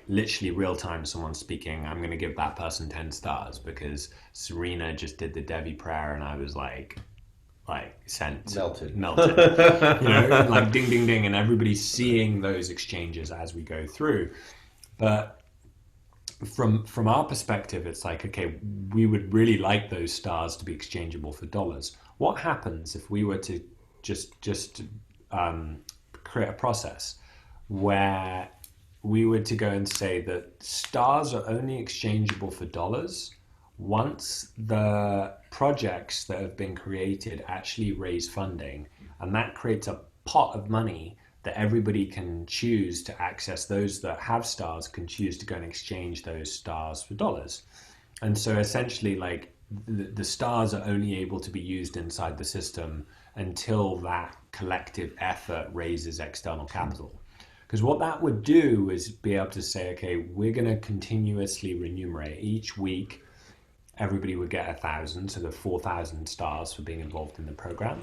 literally real time. Someone speaking, I'm going to give that person 10 stars because Serena just did the Devi prayer, and I was like sent melted, and like ding ding ding, and everybody's seeing those exchanges as we go through. But from our perspective, it's like, okay, we would really like those stars to be exchangeable for dollars. What happens if we were to just create a process where we were to go and say that stars are only exchangeable for dollars once the projects that have been created actually raise funding, and that creates a pot of money that everybody can choose to access. Those that have stars can choose to go and exchange those stars for dollars. And so essentially, like, the stars are only able to be used inside the system until that collective effort raises external capital. Because what that would do is be able to say, okay, we're going to continuously remunerate each week. Everybody would get 1,000, so the 4,000 stars for being involved in the program.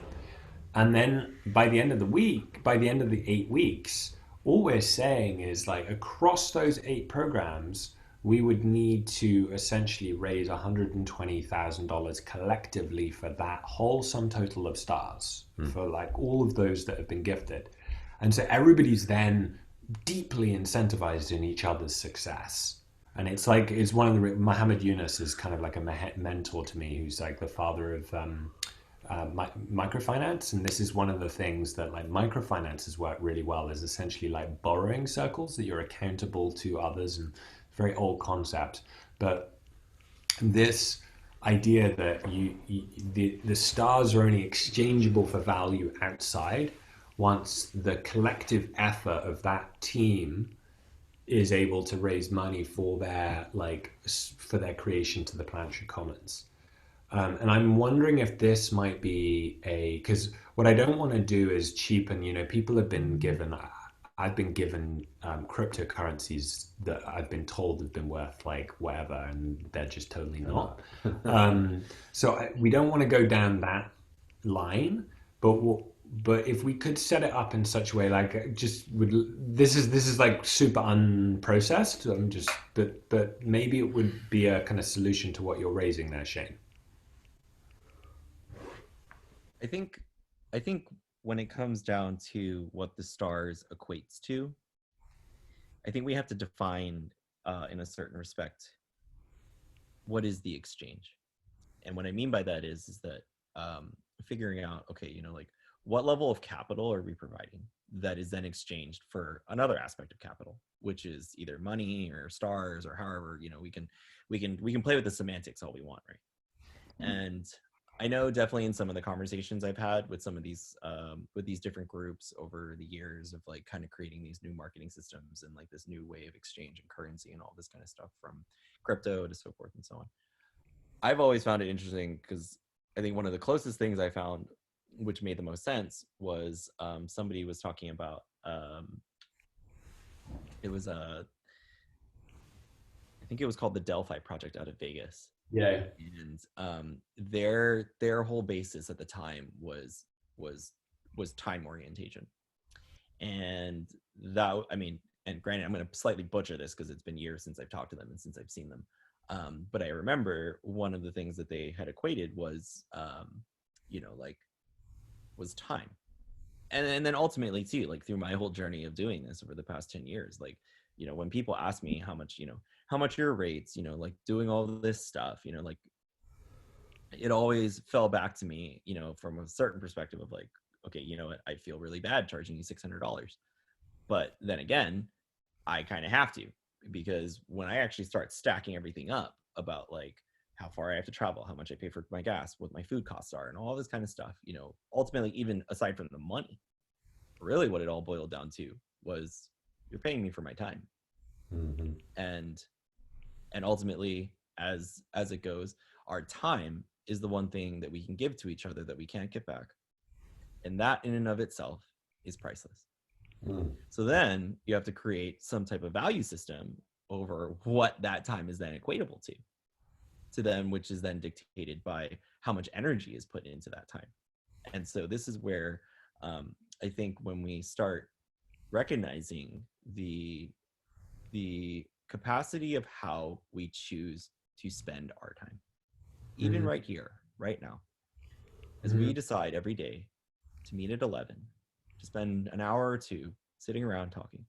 And then by the end of the week, by the end of the 8 weeks, all we're saying is, like, across those 8 programs, we would need to essentially raise $120,000 collectively for that whole sum total of stars, for like all of those that have been gifted. And so everybody's then deeply incentivized in each other's success. And it's like, it's one of the, Muhammad Yunus is kind of like a mentor to me, who's like the father of microfinance. And this is one of the things that like microfinances work really well, is essentially like borrowing circles, that you're accountable to others, and very old concept. But this idea that the stars are only exchangeable for value outside once the collective effort of that team is able to raise money for their creation to the planetary commons. And I'm wondering if this might be because what I don't want to do is cheapen, people have been given, I've been given cryptocurrencies that I've been told have been worth like whatever, and they're just totally not. So we don't want to go down that line, but if we could set it up in such a way, like this is like super unprocessed. But maybe it would be a kind of solution to what you're raising there, Shane. I think when it comes down to what the stars equates to, I think we have to define in a certain respect what is the exchange. And what I mean by that is that figuring out, okay, like what level of capital are we providing that is then exchanged for another aspect of capital, which is either money or stars, or however, we can play with the semantics all we want, right? And I know definitely in some of the conversations I've had with some of these with these different groups over the years of like kind of creating these new marketing systems and like this new way of exchange and currency and all this kind of stuff, from crypto to so forth and so on. I've always found it interesting because I think one of the closest things I found, which made the most sense, was somebody was talking about it was I think it was called the Delphi Project out of Vegas. Yeah. And their whole basis at the time was time orientation. And that, I mean, and granted, I'm going to slightly butcher this because it's been years since I've talked to them and since I've seen them. But I remember one of the things that they had equated was, like, was time. And then ultimately too, like through my whole journey of doing this over the past 10 years, like, when people ask me how much your rates, like doing all this stuff, like, it always fell back to me, from a certain perspective of like, okay, you know what, I feel really bad charging you $600. But then again, I kind of have to, because when I actually start stacking everything up about like how far I have to travel, how much I pay for my gas, what my food costs are, and all this kind of stuff, ultimately, even aside from the money, really what it all boiled down to was you're paying me for my time. Mm-hmm. And ultimately, as it goes, our time is the one thing that we can give to each other that we can't get back. And that in and of itself is priceless. So then you have to create some type of value system over what that time is then equatable to them, which is then dictated by how much energy is put into that time. And so this is where I think when we start recognizing the capacity of how we choose to spend our time, even right here, right now, as we decide every day to meet at 11, to spend an hour or two sitting around talking,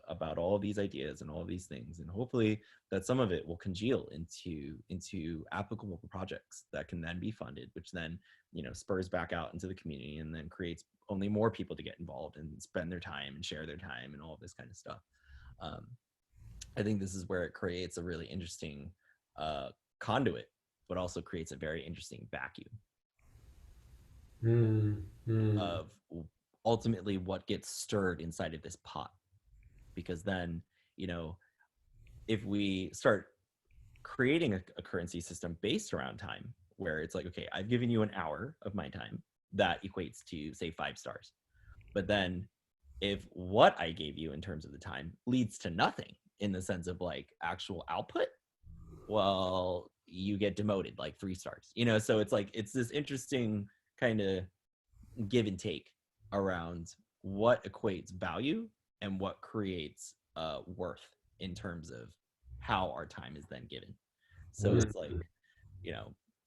about all of these ideas and all of these things, and hopefully that some of it will congeal into applicable projects that can then be funded, which then spurs back out into the community and then creates only more people to get involved and spend their time and share their time and all of this kind of stuff. I think this is where it creates a really interesting conduit, but also creates a very interesting vacuum of ultimately what gets stirred inside of this pot. Because then, if we start creating a currency system based around time, where it's like, okay, I've given you an hour of my time, that equates to, say, 5 stars. But then if what I gave you in terms of the time leads to nothing in the sense of like actual output, well, you get demoted like 3 stars, so it's like, it's this interesting kind of give and take around what equates value and what creates worth in terms of how our time is then given. So it's like,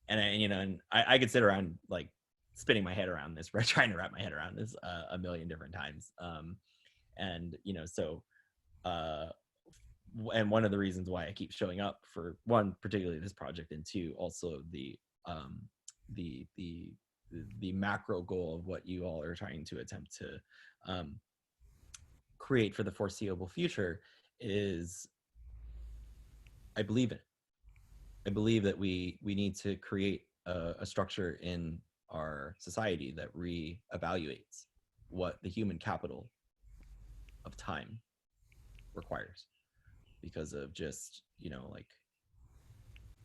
and I could sit around like spinning my head around this, trying to wrap my head around this a million different times. And one of the reasons why I keep showing up for, one, particularly this project, and two, also the macro goal of what you all are trying to attempt to create for the foreseeable future, is I believe in it. I believe that we need to create a structure in our society that re-evaluates what the human capital of time requires, because of just, like,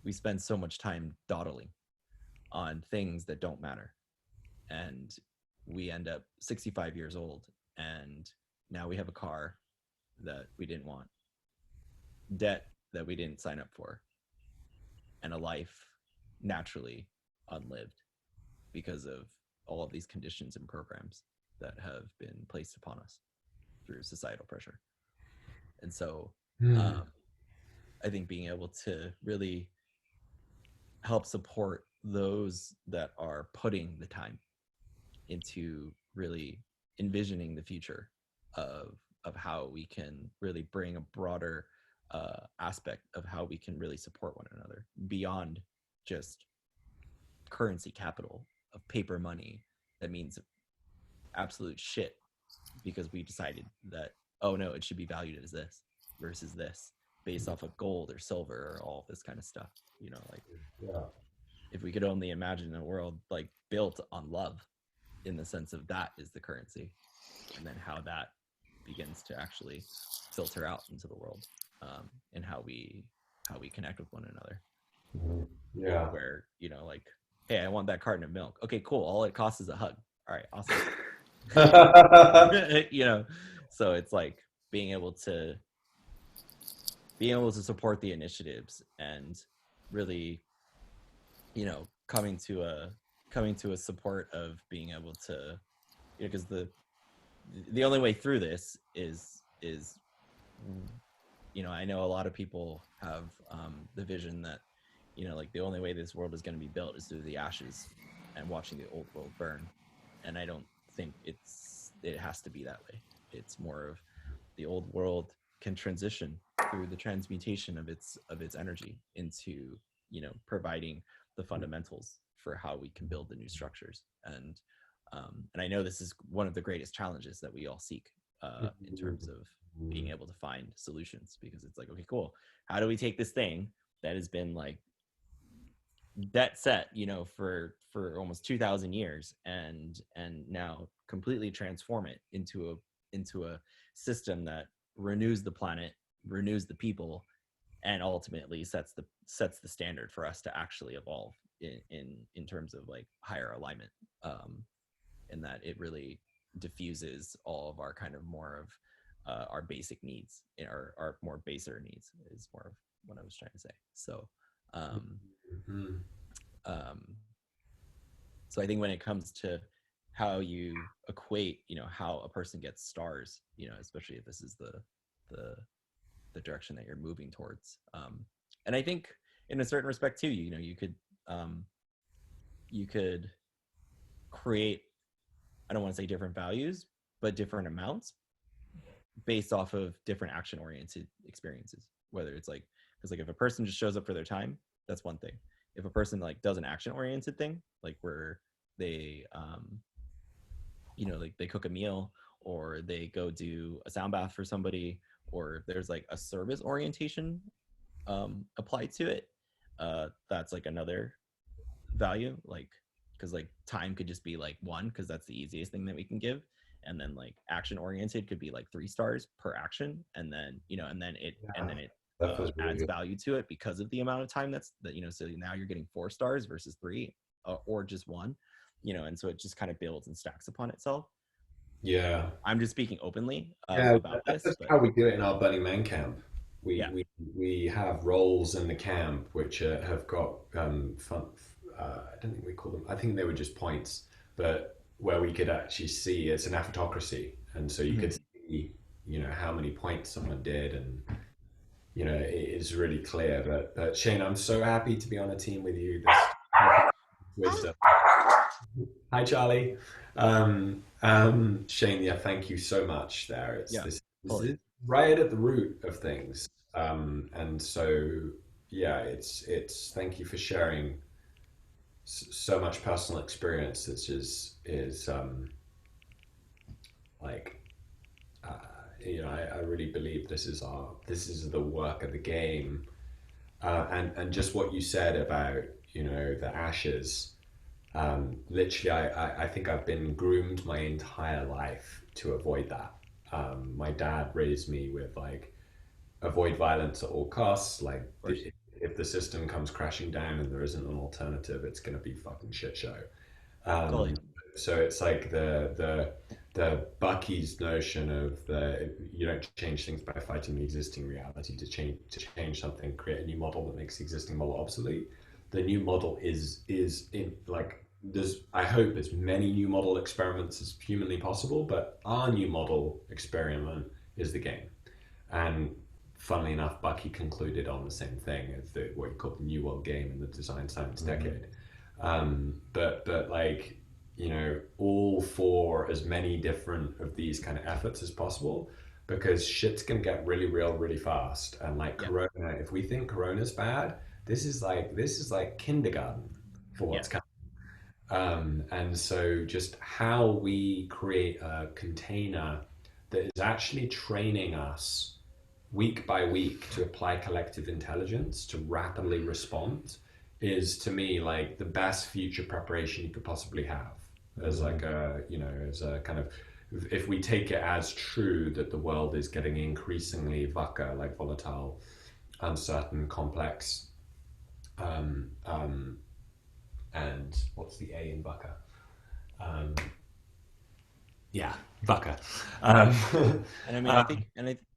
we spend so much time dawdling on things that don't matter, and we end up 65 years old, and now we have a car that we didn't want, debt that we didn't sign up for, and a life naturally unlived because of all of these conditions and programs that have been placed upon us through societal pressure. And so I think being able to really help support those that are putting the time into really envisioning the future of how we can really bring a broader aspect of how we can really support one another beyond just currency capital of paper money that means absolute shit because we decided that, oh no, it should be valued as this versus this based off of gold or silver or all this kind of stuff, like, Yeah. if we could only imagine a world like built on love, in the sense of that is the currency, and then how that begins to actually filter out into the world, and how we connect with one another. Yeah. Where, like, hey, I want that carton of milk. Okay, cool. All it costs is a hug. All right, awesome. So it's like being able to being able to support the initiatives and really, coming to a support of being able to, because the only way through this is I know a lot of people have the vision that like the only way this world is going to be built is through the ashes and watching the old world burn, and I don't think it has to be that way. It's more of the old world can transition through the transmutation of its energy into providing the fundamentals for how we can build the new structures. And I know this is one of the greatest challenges that we all seek in terms of being able to find solutions, because it's like, okay, cool, how do we take this thing that has been like debt set for almost 2,000 years and now completely transform it into a system that renews the planet, renews the people, and ultimately sets the standard for us to actually evolve in terms of like higher alignment, and that it really diffuses all of our kind of more of our basic needs, our more baser needs is more of what I was trying to say. So so I think when it comes to how you equate, how a person gets stars, especially if this is the direction that you're moving towards, and I think in a certain respect too, you could create, I don't want to say different values, but different amounts based off of different action oriented experiences. Whether it's like, because like if a person just shows up for their time, that's one thing. If a person like does an action oriented thing, like where they like they cook a meal, or they go do a sound bath for somebody, or if there's like a service orientation applied to it, that's like another value, like, because like time could just be like 1, because that's the easiest thing that we can give, and then like action oriented could be like 3 stars per action, and then it adds value to it because of the amount of time so now you're getting 4 stars versus 3, or just 1, and so it just kind of builds and stacks upon itself. Yeah. I'm just speaking openly about that's this, how we do it in our Burning Man camp. Yeah. We have roles in the camp which have got fun. I don't think we call them. I think they were just points, but where we could actually see it's an autocracy, and so you could see how many points someone did, and it is really clear. But Shane, I'm so happy to be on a team with you. This wisdom. Hi, Charlie. Shane, yeah, thank you so much there. This is right at the root of things. And so, yeah, it's thank you for sharing so much personal experience. That is like, I really believe this is the work of the game. And just what you said about, the ashes. Literally, I think I've been groomed my entire life to avoid that. My dad raised me with like, avoid violence at all costs. Like, if the system comes crashing down and there isn't an alternative, it's going to be fucking shit show. So it's like the Bucky's notion of you don't change things by fighting the existing reality. To change something, create a new model that makes the existing model obsolete. The new model is in like, there's, I hope, as many new model experiments as humanly possible, but our new model experiment is the game. And funnily enough, Bucky concluded on the same thing as what he called the New World Game in the Design Science decade. But like, all for as many different of these kind of efforts as possible, because shit's gonna get really real really fast. And like Corona, if we think Corona's bad, this is like kindergarten for what's coming. And so just how we create a container that is actually training us week by week to apply collective intelligence to rapidly respond is, to me, like the best future preparation you could possibly have, as like a, as a kind of, if we take it as true that the world is getting increasingly VUCA, like volatile, uncertain, complex, and what's the A in VUCA? VUCA. And I mean, I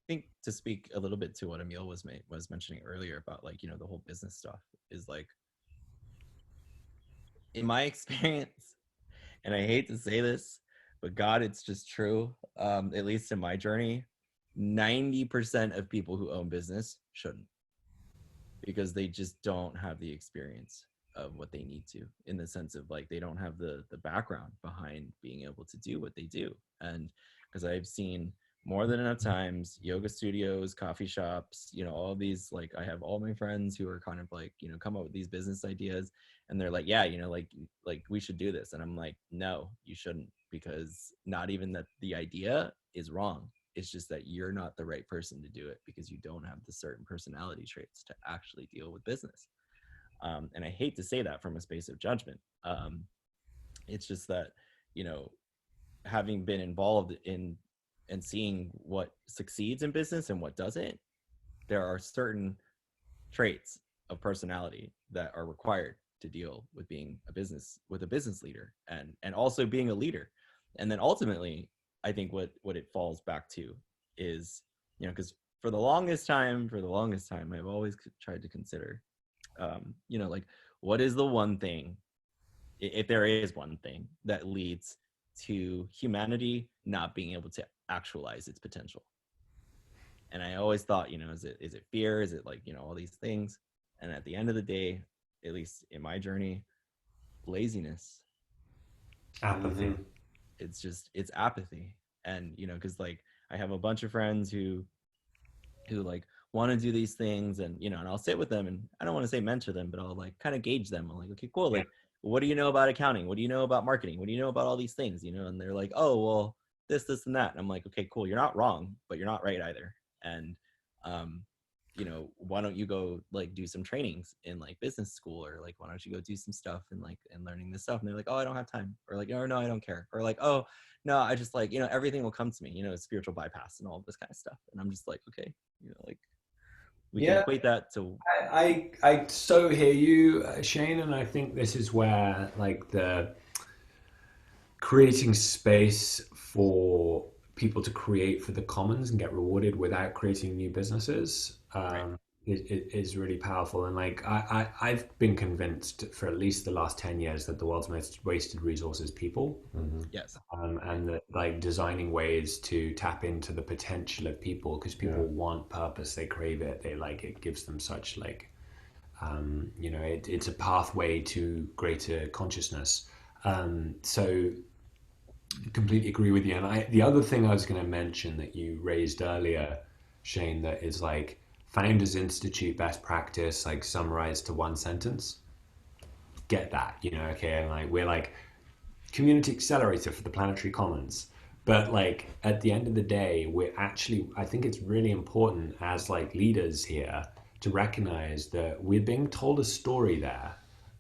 think to speak a little bit to what Emil was mentioning earlier about like, you know, the whole business stuff is like, in my experience, and I hate to say this, but God, it's just true. At least in my journey, 90% of people who own business shouldn't, because they just don't have the experience of what they need to, in the sense of like they don't have the background behind being able to do what they do. And because I've seen more than enough times yoga studios, coffee shops, you know, all these, like I have all my friends who are kind of like, you know, come up with these business ideas, and they're like, yeah, you know, like we should do this, and I'm like, no, you shouldn't, because not even that the idea is wrong, it's just that you're not the right person to do it, because you don't have the certain personality traits to actually deal with business. And I hate to say that from a space of judgment. It's just that, you know, having been involved in and seeing what succeeds in business and what doesn't, there are certain traits of personality that are required to deal with being a business leader, and also being a leader. And then ultimately, I think what it falls back to is, you know, because for the longest time, I've always tried to consider, you know, like, what is the one thing, if there is one thing, that leads to humanity not being able to actualize its potential? And I always thought, you know, is it fear? Is it like, you know, all these things? And at the end of the day, at least in my journey, laziness. Apathy. It's apathy. And, you know, because like I have a bunch of friends who like want to do these things, and, you know, and I'll sit with them, and I don't want to say mentor them, but I'll like kind of gauge them. I'm like, okay, cool. Like, what do you know about accounting? What do you know about marketing? What do you know about all these things? You know, and they're like, oh, well, this, and that. And I'm like, okay, cool. You're not wrong, but you're not right either. And, you know, why don't you go like do some trainings in like business school, or like, why don't you go do some stuff and like, and learning this stuff? And they're like, oh, I don't have time. Or like, oh, no, I don't care. Or like, oh, no, I just like, you know, everything will come to me, you know, spiritual bypass and all this kind of stuff. And I'm just like, okay, you know, like, we can equate that to. I so hear you, Shane, and I think this is where like the creating space for people to create for the commons and get rewarded without creating new businesses, Right. is really powerful. And like I've been convinced for at least the last 10 years that the world's most wasted resource is people. Yes. And that like designing ways to tap into the potential of people, because people want purpose, they crave it, they like it, gives them such like you know, it's a pathway to greater consciousness. So completely agree with you. And the other thing I was going to mention that you raised earlier, Shane, that is like Founders Institute best practice, like summarized to one sentence. Get that, you know? Okay, and like we're like community accelerator for the planetary commons, but like at the end of the day, we're actually, I think it's really important as like leaders here to recognize that we're being told a story there,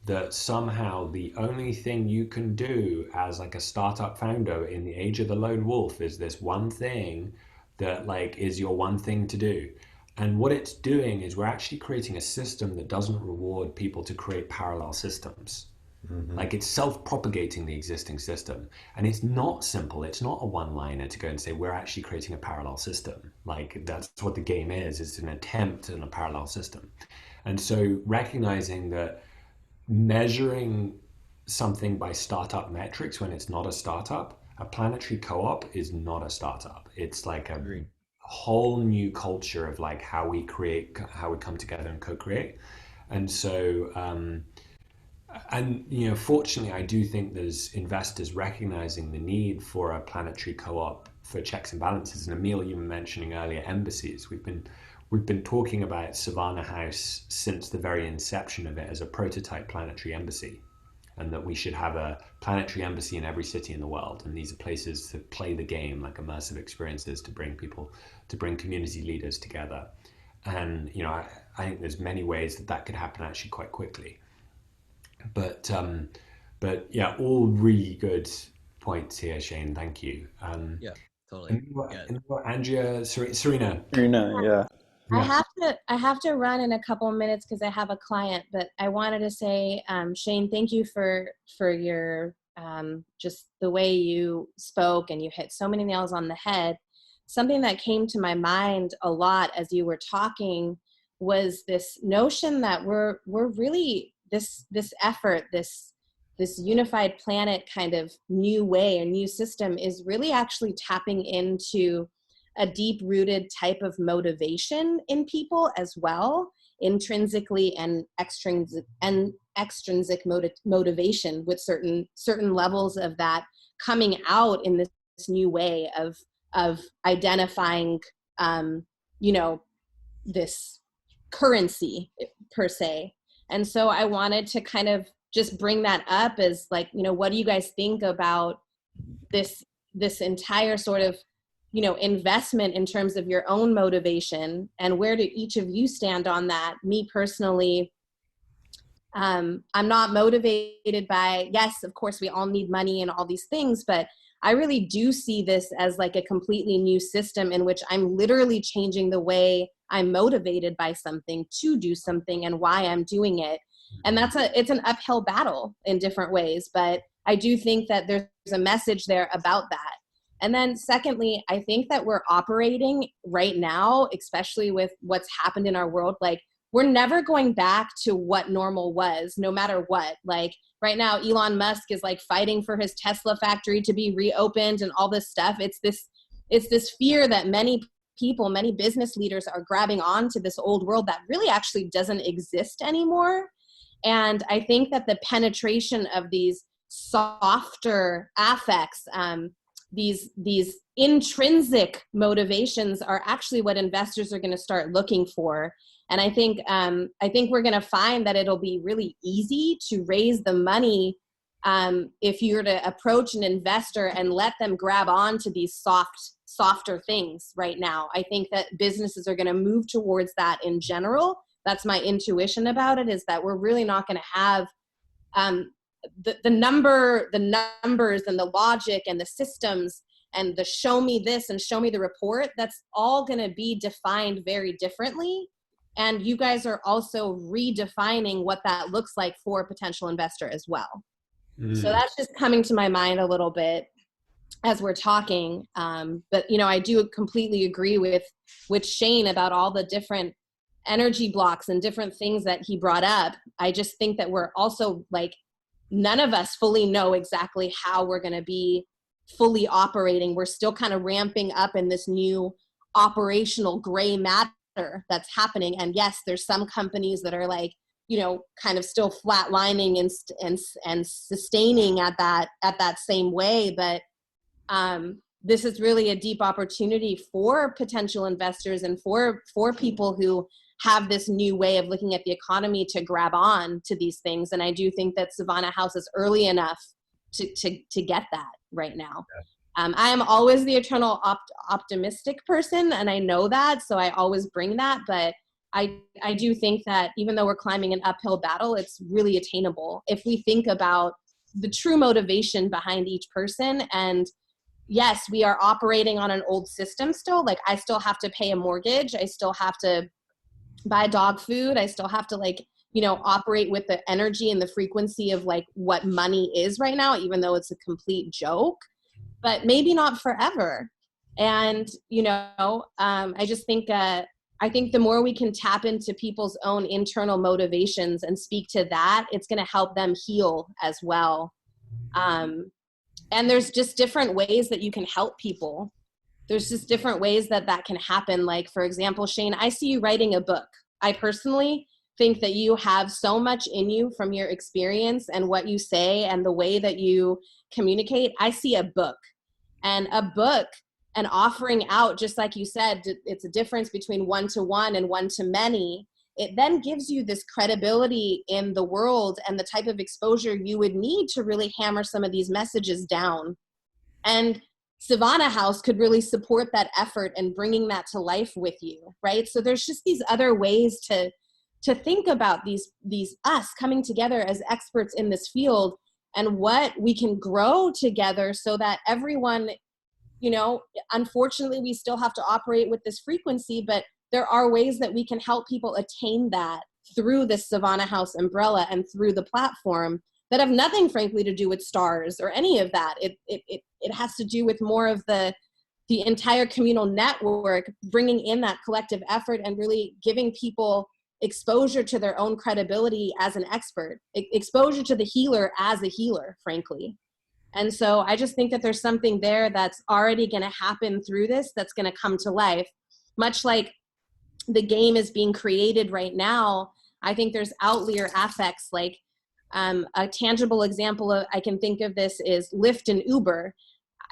that somehow the only thing you can do as like a startup founder in the age of the lone wolf is this one thing that like is your one thing to do. And what it's doing is we're actually creating a system that doesn't reward people to create parallel systems. Like it's self-propagating the existing system. And it's not simple. It's not a one-liner to go and say, we're actually creating a parallel system. Like that's what the game is. It's an attempt in a parallel system. And so recognizing that measuring something by startup metrics when it's not a startup, a planetary co-op is not a startup. It's like a Agreed. whole new culture of like how we create, how we come together and co-create. And so, and you know, fortunately, I do think there's investors recognizing the need for a planetary co-op for checks and balances. And Emil, you were mentioning earlier embassies. We've been talking about Savannah House since the very inception of it as a prototype planetary embassy, and that we should have a planetary embassy in every city in the world. And these are places to play the game, like immersive experiences to bring people, to bring community leaders together. And you know, I think there's many ways that that could happen actually quite quickly. But yeah, all really good points here, Shane. Thank you. Yeah, totally. Andrea, Serena. Yeah. I have to run in a couple of minutes because I have a client, but I wanted to say, Shane, thank you for your just the way you spoke, and you hit so many nails on the head. something that came to my mind a lot as you were talking was this notion that we're really this effort, this unified planet kind of new way, a new system is really actually tapping into a deep-rooted type of motivation in people as well, intrinsically and extrinsic motivation, with certain levels of that coming out in this new way of identifying, you know, this currency per se. And so I wanted to kind of just bring that up as like, you know, what do you guys think about this entire sort of, you know, investment in terms of your own motivation, and where do each of you stand on that? Me personally, I'm not motivated by, yes, of course we all need money and all these things, but I really do see this as like a completely new system in which I'm literally changing the way I'm motivated by something to do something and why I'm doing it. And it's an uphill battle in different ways, but I do think that there's a message there about that. And then secondly, I think that we're operating right now, especially with what's happened in our world, like we're never going back to what normal was, no matter what. Like right now, Elon Musk is like fighting for his Tesla factory to be reopened and all this stuff. It's this fear that many people, many business leaders are grabbing onto this old world that really actually doesn't exist anymore. And I think that the penetration of these softer affects, these intrinsic motivations are actually what investors are going to start looking for. And I think we're going to find that it'll be really easy to raise the money if you're to approach an investor and let them grab on to these softer things right now. I think that businesses are going to move towards that in general. That's my intuition about it, is that we're really not going to have the numbers and the logic and the systems and the show me this and show me the report. That's all going to be defined very differently. And you guys are also redefining what that looks like for a potential investor as well. So that's just coming to my mind a little bit as we're talking. But, you know, I do completely agree with Shane about all the different energy blocks and different things that he brought up. I just think that we're also like, none of us fully know exactly how we're going to be fully operating. We're still kind of ramping up in this new operational gray matter that's happening. And yes, there's some companies that are like, you know, kind of still flatlining and sustaining at that same way. But this is really a deep opportunity for potential investors and for people who have this new way of looking at the economy to grab on to these things. And I do think that Savannah House is early enough to get that right now. I am always the eternal optimistic person, and I know that, so I always bring that. But I do think that even though we're climbing an uphill battle, it's really attainable if we think about the true motivation behind each person. And yes, we are operating on an old system still. Like I still have to pay a mortgage. I still have to buy dog food. I still have to operate with the energy and the frequency of like what money is right now, even though it's a complete joke, but maybe not forever. And, I just think, I think the more we can tap into people's own internal motivations and speak to that, it's going to help them heal as well. And there's just different ways that you can help people. There's just different ways that can happen. Like, for example, Shane, I see you writing a book. I personally think that you have so much in you from your experience and what you say and the way that you communicate. I see a book and offering out, just like you said, it's a difference between one-to-one and one-to-many. It then gives you this credibility in the world and the type of exposure you would need to really hammer some of these messages down. And Savannah House could really support that effort and bringing that to life with you, right? So there's just these other ways to think about these us coming together as experts in this field and what we can grow together so that everyone, unfortunately we still have to operate with this frequency, but there are ways that we can help people attain that through this Savannah House umbrella and through the platform that have nothing, frankly, to do with stars or any of that. It has to do with more of the the entire communal network, bringing in that collective effort and really giving people exposure to their own credibility as an expert, exposure to the healer as a healer, frankly. And so I just think that there's something there that's already going to happen through this that's going to come to life. Much like the game is being created right now, I think there's outlier affects. Like a tangible example I can think of this is Lyft and Uber.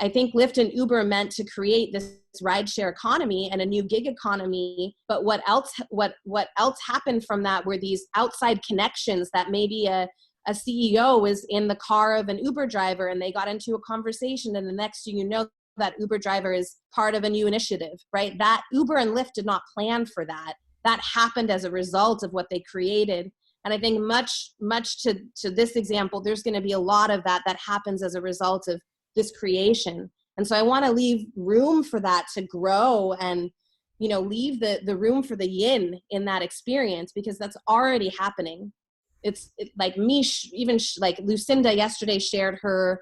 I think Lyft and Uber meant to create this rideshare economy and a new gig economy. But what else happened from that were these outside connections that maybe a CEO was in the car of an Uber driver and they got into a conversation, and the next thing you know, that Uber driver is part of a new initiative, right? That Uber and Lyft did not plan for that. That happened as a result of what they created. And I think much to this example, there's going to be a lot of that happens as a result of this creation. And so I want to leave room for that to grow and, leave the room for the yin in that experience, because that's already happening. It's like me, like Lucinda yesterday shared her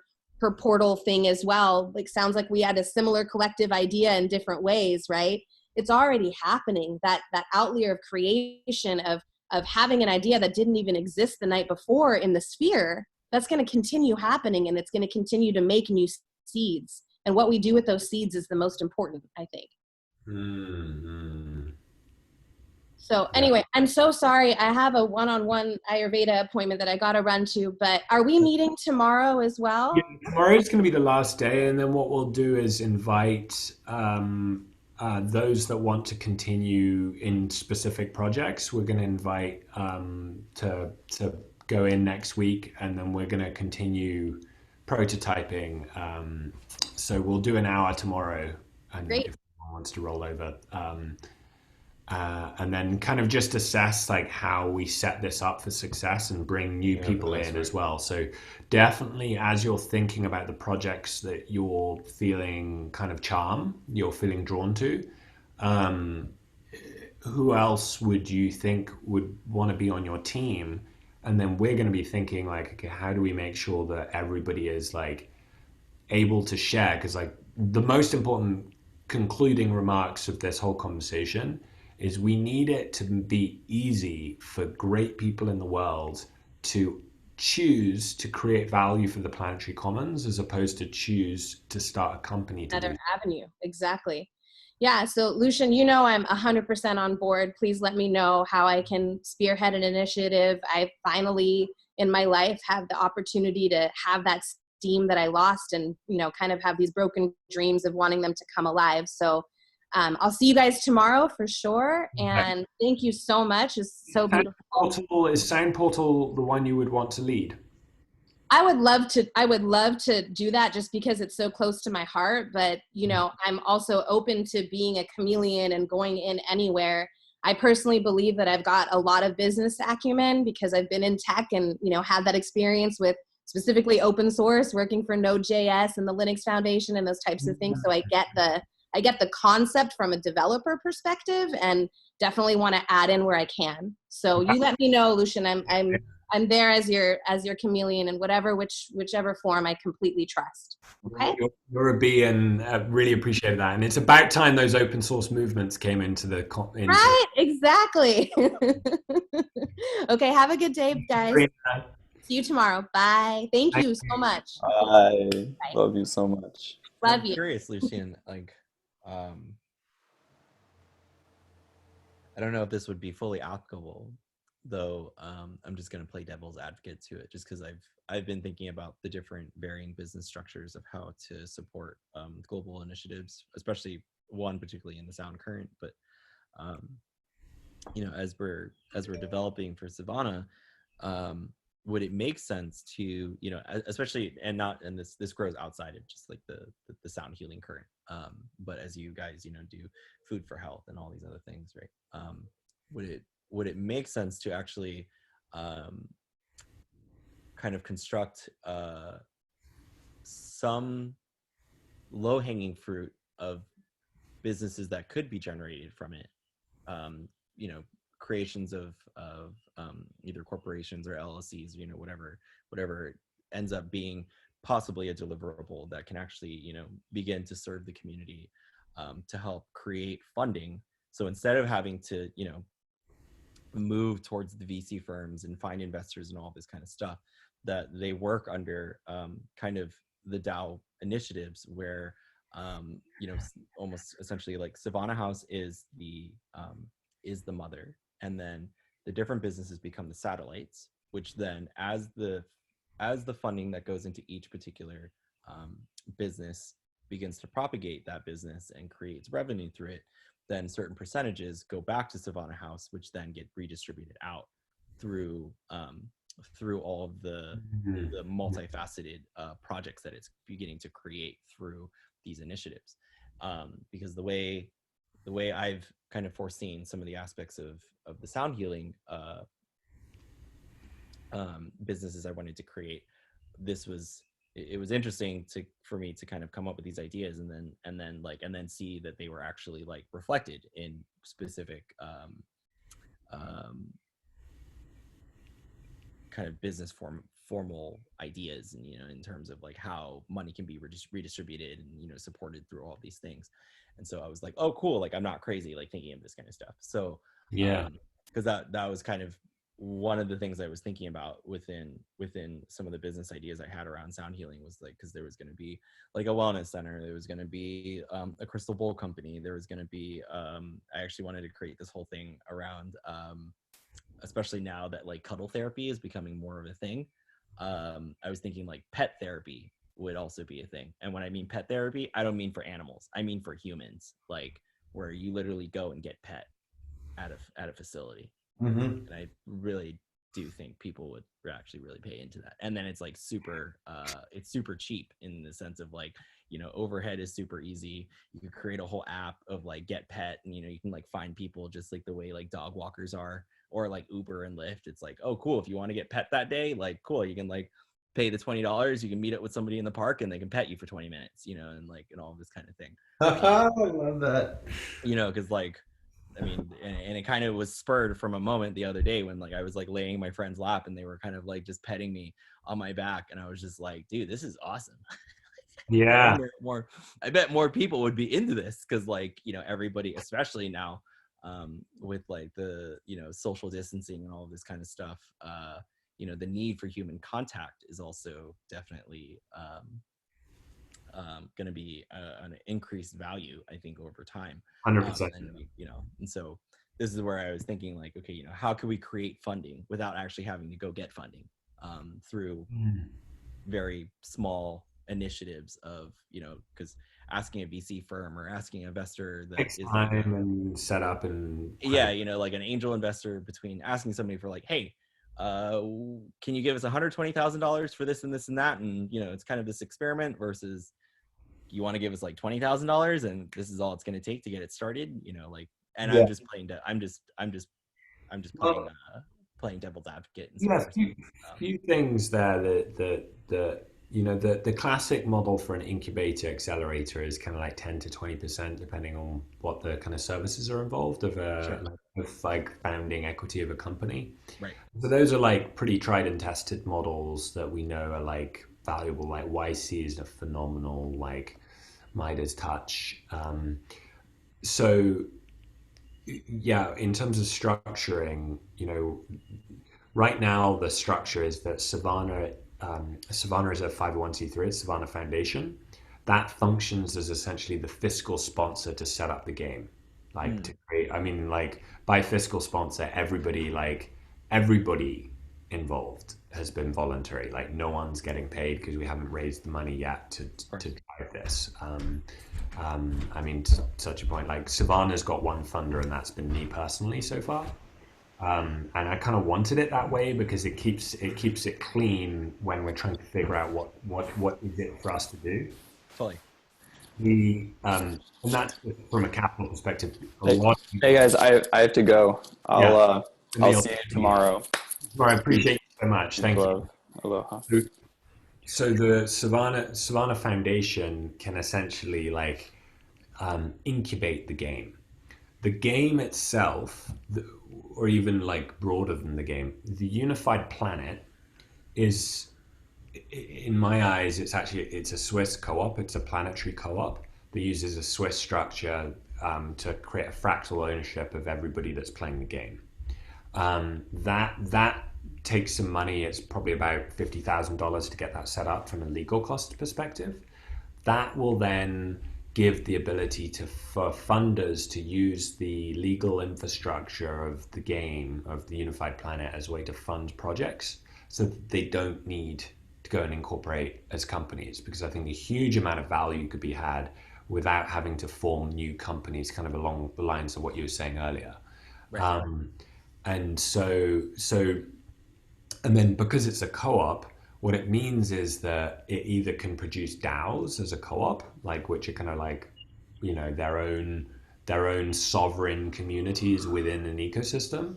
portal thing as well. Like, sounds like we had a similar collective idea in different ways, right? It's already happening. That outlier of creation of having an idea that didn't even exist the night before in the sphere, that's going to continue happening, and it's going to continue to make new seeds. And what we do with those seeds is the most important, I think. Mm-hmm. So anyway, I'm so sorry. I have a one-on-one Ayurveda appointment that I got to run to, but are we meeting tomorrow as well? Yeah, tomorrow's going to be the last day, and then what we'll do is invite those that want to continue in specific projects. We're going to invite to go in next week, and then we're going to continue prototyping. So we'll do an hour tomorrow, and Great. if anyone wants to roll over. And then kind of just assess like how we set this up for success and bring new people in as well. So definitely, as you're thinking about the projects that you're feeling kind of you're feeling drawn to, who else would you think would want to be on your team? And then we're going to be thinking like, okay, how do we make sure that everybody is like able to share? Because like the most important concluding remarks of this whole conversation is we need it to be easy for great people in the world to choose to create value for the planetary commons as opposed to choose to start a company to Another do. avenue. Exactly. Yeah. So Lucian, I'm 100% on board. Please let me know how I can spearhead an initiative. I finally in my life have the opportunity to have that steam that I lost and, kind of have these broken dreams of wanting them to come alive. So I'll see you guys tomorrow for sure. And thank you so much. It's so beautiful. Is Sound Portal the one you would want to lead? I would love to do that just because it's so close to my heart. But, I'm also open to being a chameleon and going in anywhere. I personally believe that I've got a lot of business acumen because I've been in tech and, had that experience with specifically open source, working for Node.js and the Linux Foundation and those types of things. So I get the concept from a developer perspective and definitely want to add in where I can. So you let me know, Lucian. I'm there as your chameleon in whichever form I completely trust. Okay. You're a bee, and really appreciate that. And it's about time those open source movements came into the right. Exactly. Okay. Have a good day, guys. See you tomorrow. Bye. Thank you so much. Bye. Love you so much. Love I'm you. curious, Lucian, like, I don't know if this would be fully applicable, though. I'm just going to play devil's advocate to it, just because I've been thinking about the different varying business structures of how to support global initiatives, especially one particularly in the sound current. But as we're developing for Savannah, would it make sense to, especially, and this grows outside of just like the sound healing current, but as you guys, do food for health and all these other things, right? Would it make sense to actually kind of construct some low-hanging fruit of businesses that could be generated from it, creations of either corporations or LLCs, whatever it ends up being, possibly a deliverable that can actually, you know, begin to serve the community, to help create funding. So instead of having to, you know, move towards the VC firms and find investors and all this kind of stuff, that they work under kind of the DAO initiatives where, you know, almost essentially like Savannah House is the mother, and then the different businesses become the satellites, which then as the funding that goes into each particular business begins to propagate that business and creates revenue through it, then certain percentages go back to Savannah House, which then get redistributed out through through all of the multifaceted projects that it's beginning to create through these initiatives. Because the way I've kind of foreseen some of the aspects of the sound healing businesses I wanted to create, it was interesting for me to kind of come up with these ideas and then see that they were actually like reflected in specific kind of business formal ideas, and, you know, in terms of like how money can be redistributed and, you know, supported through all these things. And so I was like, oh cool, like I'm not crazy like thinking of this kind of stuff. So because that was kind of one of the things I was thinking about within some of the business ideas I had around sound healing, was like, because there was going to be like a wellness center, there was going to be a crystal bowl company, there was going to be I actually wanted to create this whole thing around especially now that like cuddle therapy is becoming more of a thing. I was thinking like pet therapy would also be a thing. And when I mean pet therapy, I don't mean for animals, I mean for humans, like where you literally go and get pet at a facility. And I really do think people would actually really pay into that. And then it's like it's super cheap in the sense of like, you know, overhead is super easy. You could create a whole app of like get pet, and, you know, you can like find people just like the way like dog walkers are, or like Uber and Lyft. It's like, oh cool, if you want to get pet that day, like cool, you can like pay the $20, you can meet up with somebody in the park and they can pet you for 20 minutes, you know, and like, and all this kind of thing. I love that. You know, because like, I mean, and it kind of was spurred from a moment the other day when like I was like laying in my friend's lap and they were kind of like just petting me on my back, and I was just like, dude, this is awesome. Yeah. I bet more people would be into this, because like, you know, everybody, especially now with like the, you know, social distancing and all of this kind of stuff, you know, the need for human contact is also definitely going to be an increased value, I think, over time. 100%. And you know, and so this is where I was thinking like, okay, you know, how can we create funding without actually having to go get funding through very small initiatives of, you know, because asking a VC firm or asking an investor that Takes is time like and setup and yeah, you know, like an angel investor, between asking somebody for like, hey, can you give us $120,000 for this and this and that, and, you know, it's kind of this experiment, versus you want to give us like $20,000 and this is all it's going to take to get it started, you know, like, and Yeah. I'm just Well, playing devil's advocate in some yes, respects. few things there that you know, the classic model for an incubator accelerator is kind of like 10 to 20%, depending on what the kind of services are involved of Sure. of like founding equity of a company. Right. So those are like pretty tried and tested models that we know are like valuable. Like YC is a phenomenal, like Midas Touch. So yeah, in terms of structuring, you know, right now the structure is that Savannah is a 501c3, it's Savannah Foundation. That functions as essentially the fiscal sponsor to set up the game, like to create. I mean, like by fiscal sponsor, everybody involved has been voluntary. Like no one's getting paid because we haven't raised the money yet to drive this. I mean, to such a point, like Savannah's got one funder, and that's been me personally so far. And I kind of wanted it that way because it keeps it clean when we're trying to figure out what is it for us to do. Fully. And that's from a capital perspective. Hey guys, I have to go. I'll see you tomorrow. I appreciate you so much. Thank you. Aloha. So the Savannah Foundation can essentially like incubate the game. The game itself, or even like broader than the game, the unified planet is in my eyes, it's a Swiss co-op. It's a planetary co-op that uses a Swiss structure to create a fractal ownership of everybody that's playing the game. That takes some money. It's probably about $50,000 to get that set up from a legal cost perspective. That will then give the ability for funders to use the legal infrastructure of the game, of the unified planet, as a way to fund projects, so that they don't need to go and incorporate as companies, because I think a huge amount of value could be had without having to form new companies, kind of along the lines of what you were saying earlier. Right. And and then because it's a co-op, what it means is that it either can produce DAOs as a co-op, like, which are kind of like, their own sovereign communities within an ecosystem.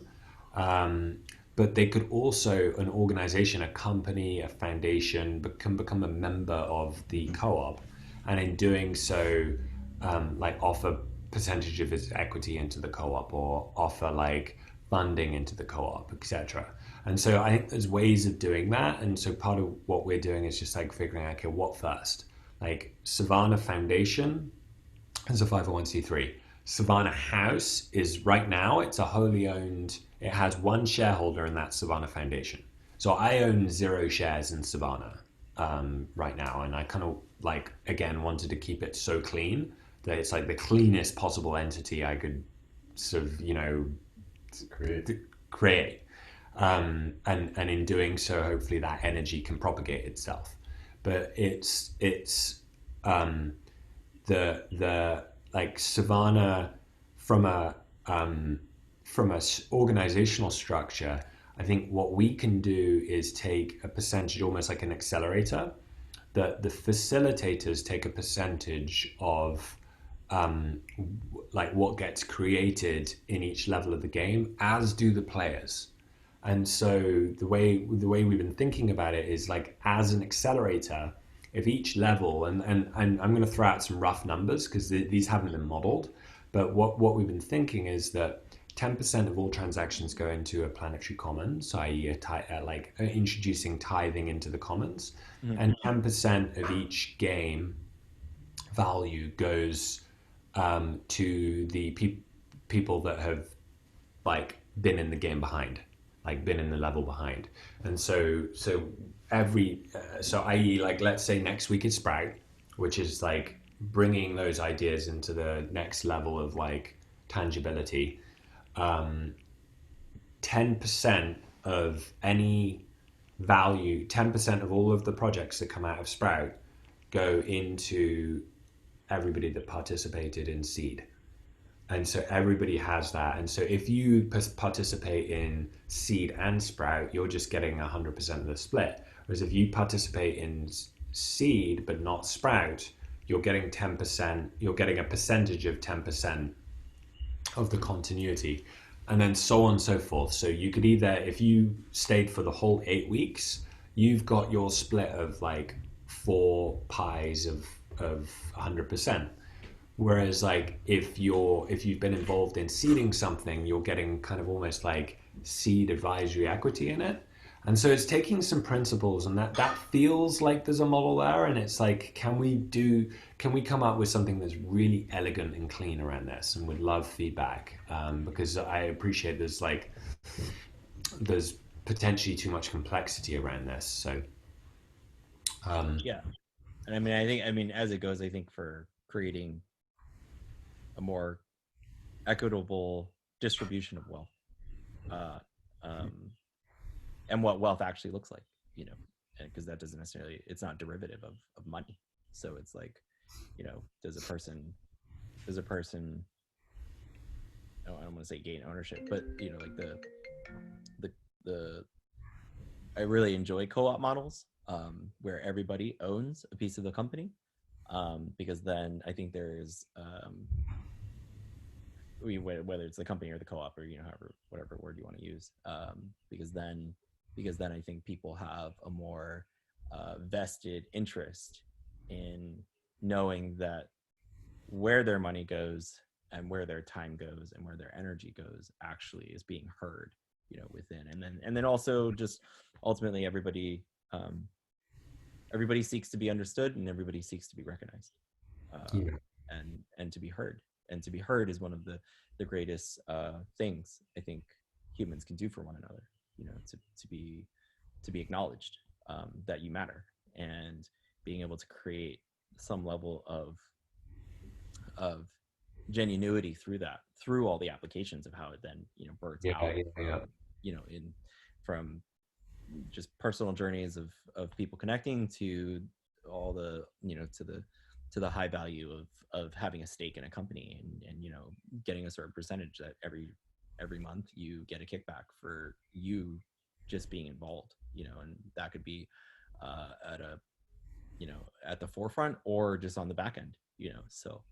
But they could also, an organization, a company, a foundation, can become a member of the co-op, and in doing so, like, offer percentage of its equity into the co-op, or offer like funding into the co-op, etc. And so I think there's ways of doing that. And so part of what we're doing is just like figuring out, okay, what first? Like, Savannah Foundation is a 501c3. Savannah House is, right now, it's a wholly owned, it has one shareholder, and that's Savannah Foundation. So I own 0 shares in Savannah right now. And I kind of, like, again, wanted to keep it so clean that it's like the cleanest possible entity I could sort of, create. And in doing so, hopefully that energy can propagate itself. But it's the like, Savannah, from a organizational structure, I think what we can do is take a percentage, almost like an accelerator, that the facilitators take a percentage of like what gets created in each level of the game, as do the players. And so the way we've been thinking about it is, like, as an accelerator, if each level, and I'm going to throw out some rough numbers because these haven't been modeled, but what we've been thinking is that 10% of all transactions go into a planetary commons, i.e. like introducing tithing into the commons, and 10% of each game value goes to the people that have, like, been in the game behind, like been in the level behind. And so i.e., like, let's say next week is Sprout, which is like bringing those ideas into the next level of, like, tangibility. 10% of any value, 10% of all of the projects that come out of Sprout go into everybody that participated in seed. And so everybody has that. And so if you participate in seed and Sprout, you're just getting 100% of the split. Whereas if you participate in seed but not Sprout, you're getting 10%, you're getting a percentage of 10% of the continuity, and then so on and so forth. So you could either, if you stayed for the whole 8 weeks, you've got your split of like 4 pies of 100%. Whereas, like, if you've been involved in seeding something, you're getting kind of almost like seed advisory equity in it. And so it's taking some principles, and that feels like there's a model there. And it's like, can we come up with something that's really elegant and clean around this? And would love feedback, because I appreciate there's potentially too much complexity around this. So yeah, and I mean, as it goes, I think for creating a more equitable distribution of wealth, and what wealth actually looks like, because that doesn't necessarily, it's not derivative of money. So it's like, does a person I don't want to say gain ownership, but like the I really enjoy co-op models, where everybody owns a piece of the company, because then I think there's whether it's the company or the co-op, or however, whatever word you want to use, because then I think people have a more vested interest in knowing that where their money goes and where their time goes and where their energy goes actually is being heard, within. And then also just ultimately everybody, everybody seeks to be understood and everybody seeks to be recognized, Yeah. and to be heard. And to be heard is one of the greatest things I think humans can do for one another. You know, to be acknowledged, that you matter, and being able to create some level of genuinity through that, through all the applications of how it then, you know, births out from, you know, from just personal journeys of people connecting to all the, you know, to the high value of having a stake in a company, and you know, getting a certain percentage that every month you get a kickback for you just being involved, you know. And that could be at a, you know, at the forefront or just on the back end, you know. So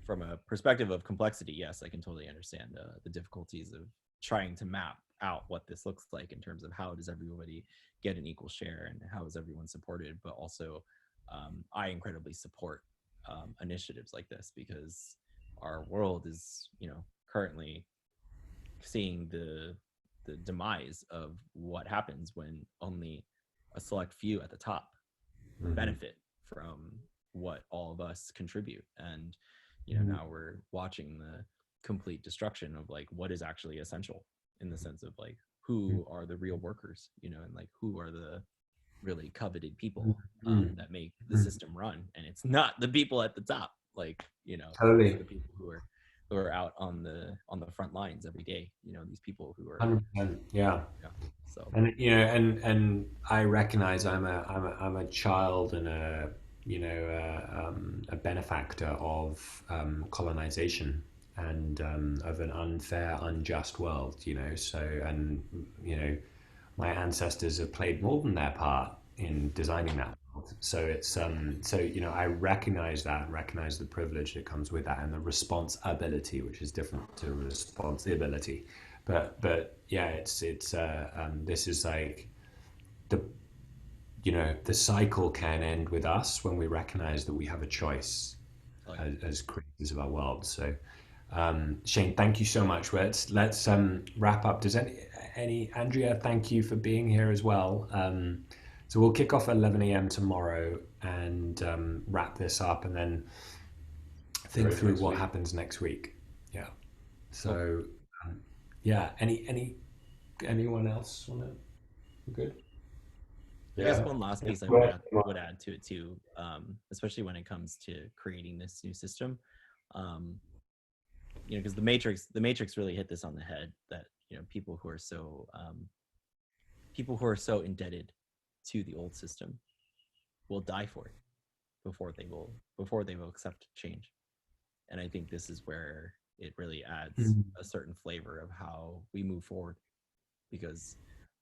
from a perspective of complexity, yes, I can totally understand the difficulties of trying to map out what this looks like in terms of how does everybody get an equal share and how is everyone supported. But also, I incredibly support initiatives like this, because our world is, you know, currently seeing the demise of what happens when only a select few at the top benefit from what all of us contribute. And you know, now we're watching the complete destruction of like what is actually essential, in the sense of like who are the real workers, you know, and like who are the really coveted people that make the system run. And it's not the people at the top, like, you know, Totally. it's the people who are out on the front lines every day, you know, these people who are 100%. Yeah. So, And you know, and I recognize I'm a child and a, you know, a benefactor of colonization and of an unfair, unjust world, you know. So, and you know, my ancestors have played more than their part in designing that world. So it's so you know, I recognize that, and recognize the privilege that comes with that, and the responsibility, which is different to responsibility. But yeah, it's this is like the, you know, the cycle can end with us when we recognize that we have a choice as creators of our world. So Shane, thank you so much. Let's wrap up. Does any Andrea, thank you for being here as well. So we'll kick off at 11 a.m. tomorrow and wrap this up, and then think through what happens next week. Yeah. So yeah. Anyone else want to? Good. I guess one last piece I would add to it too, especially when it comes to creating this new system. You know, because the Matrix really hit this on the head, that, you know, people who are so indebted to the old system will die for it before they will accept change. And I think this is where it really adds a certain flavor of how we move forward, because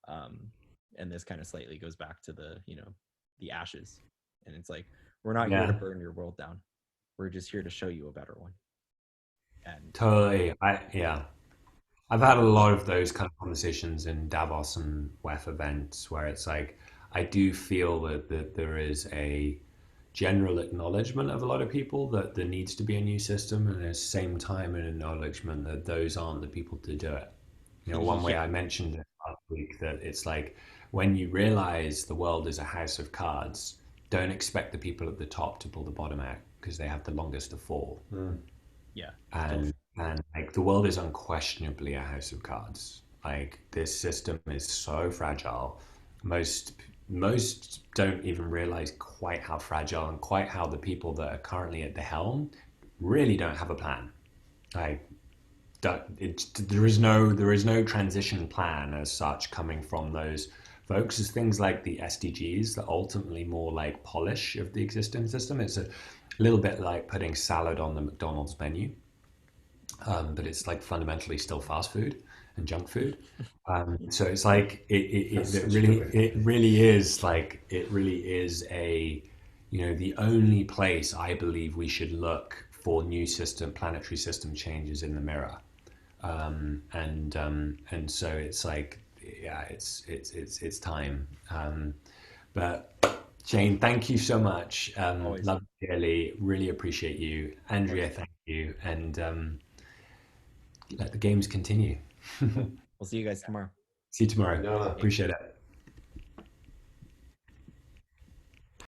and this kind of slightly goes back to the, you know, the ashes, and it's like, we're not here to burn your world down, we're just here to show you a better one. And totally. I've had a lot of those kind of conversations in Davos and WEF events where it's like, I do feel that there is a general acknowledgement of a lot of people that there needs to be a new system, and at the same time an acknowledgement that those aren't the people to do it. You know, one way I mentioned it last week, that it's like, when you realize the world is a house of cards, don't expect the people at the top to pull the bottom out, because they have the longest to fall. Yeah. And like, the world is unquestionably a house of cards. Like, this system is so fragile. Most don't even realize quite how fragile and quite how the people that are currently at the helm really don't have a plan. Like, there is no transition plan as such coming from those folks. There's things like the SDGs that ultimately more like polish of the existing system. It's a little bit like putting salad on the McDonald's menu, but it's like fundamentally still fast food and junk food. So it's like it really is a, you know, the only place I believe we should look for new planetary system changes in the mirror. And so it's like, yeah, it's time. But Shane, thank you so much. Love you dearly. Really appreciate you. Andrea, thank you. And let the games continue. We'll see you guys tomorrow. See you tomorrow. Appreciate it.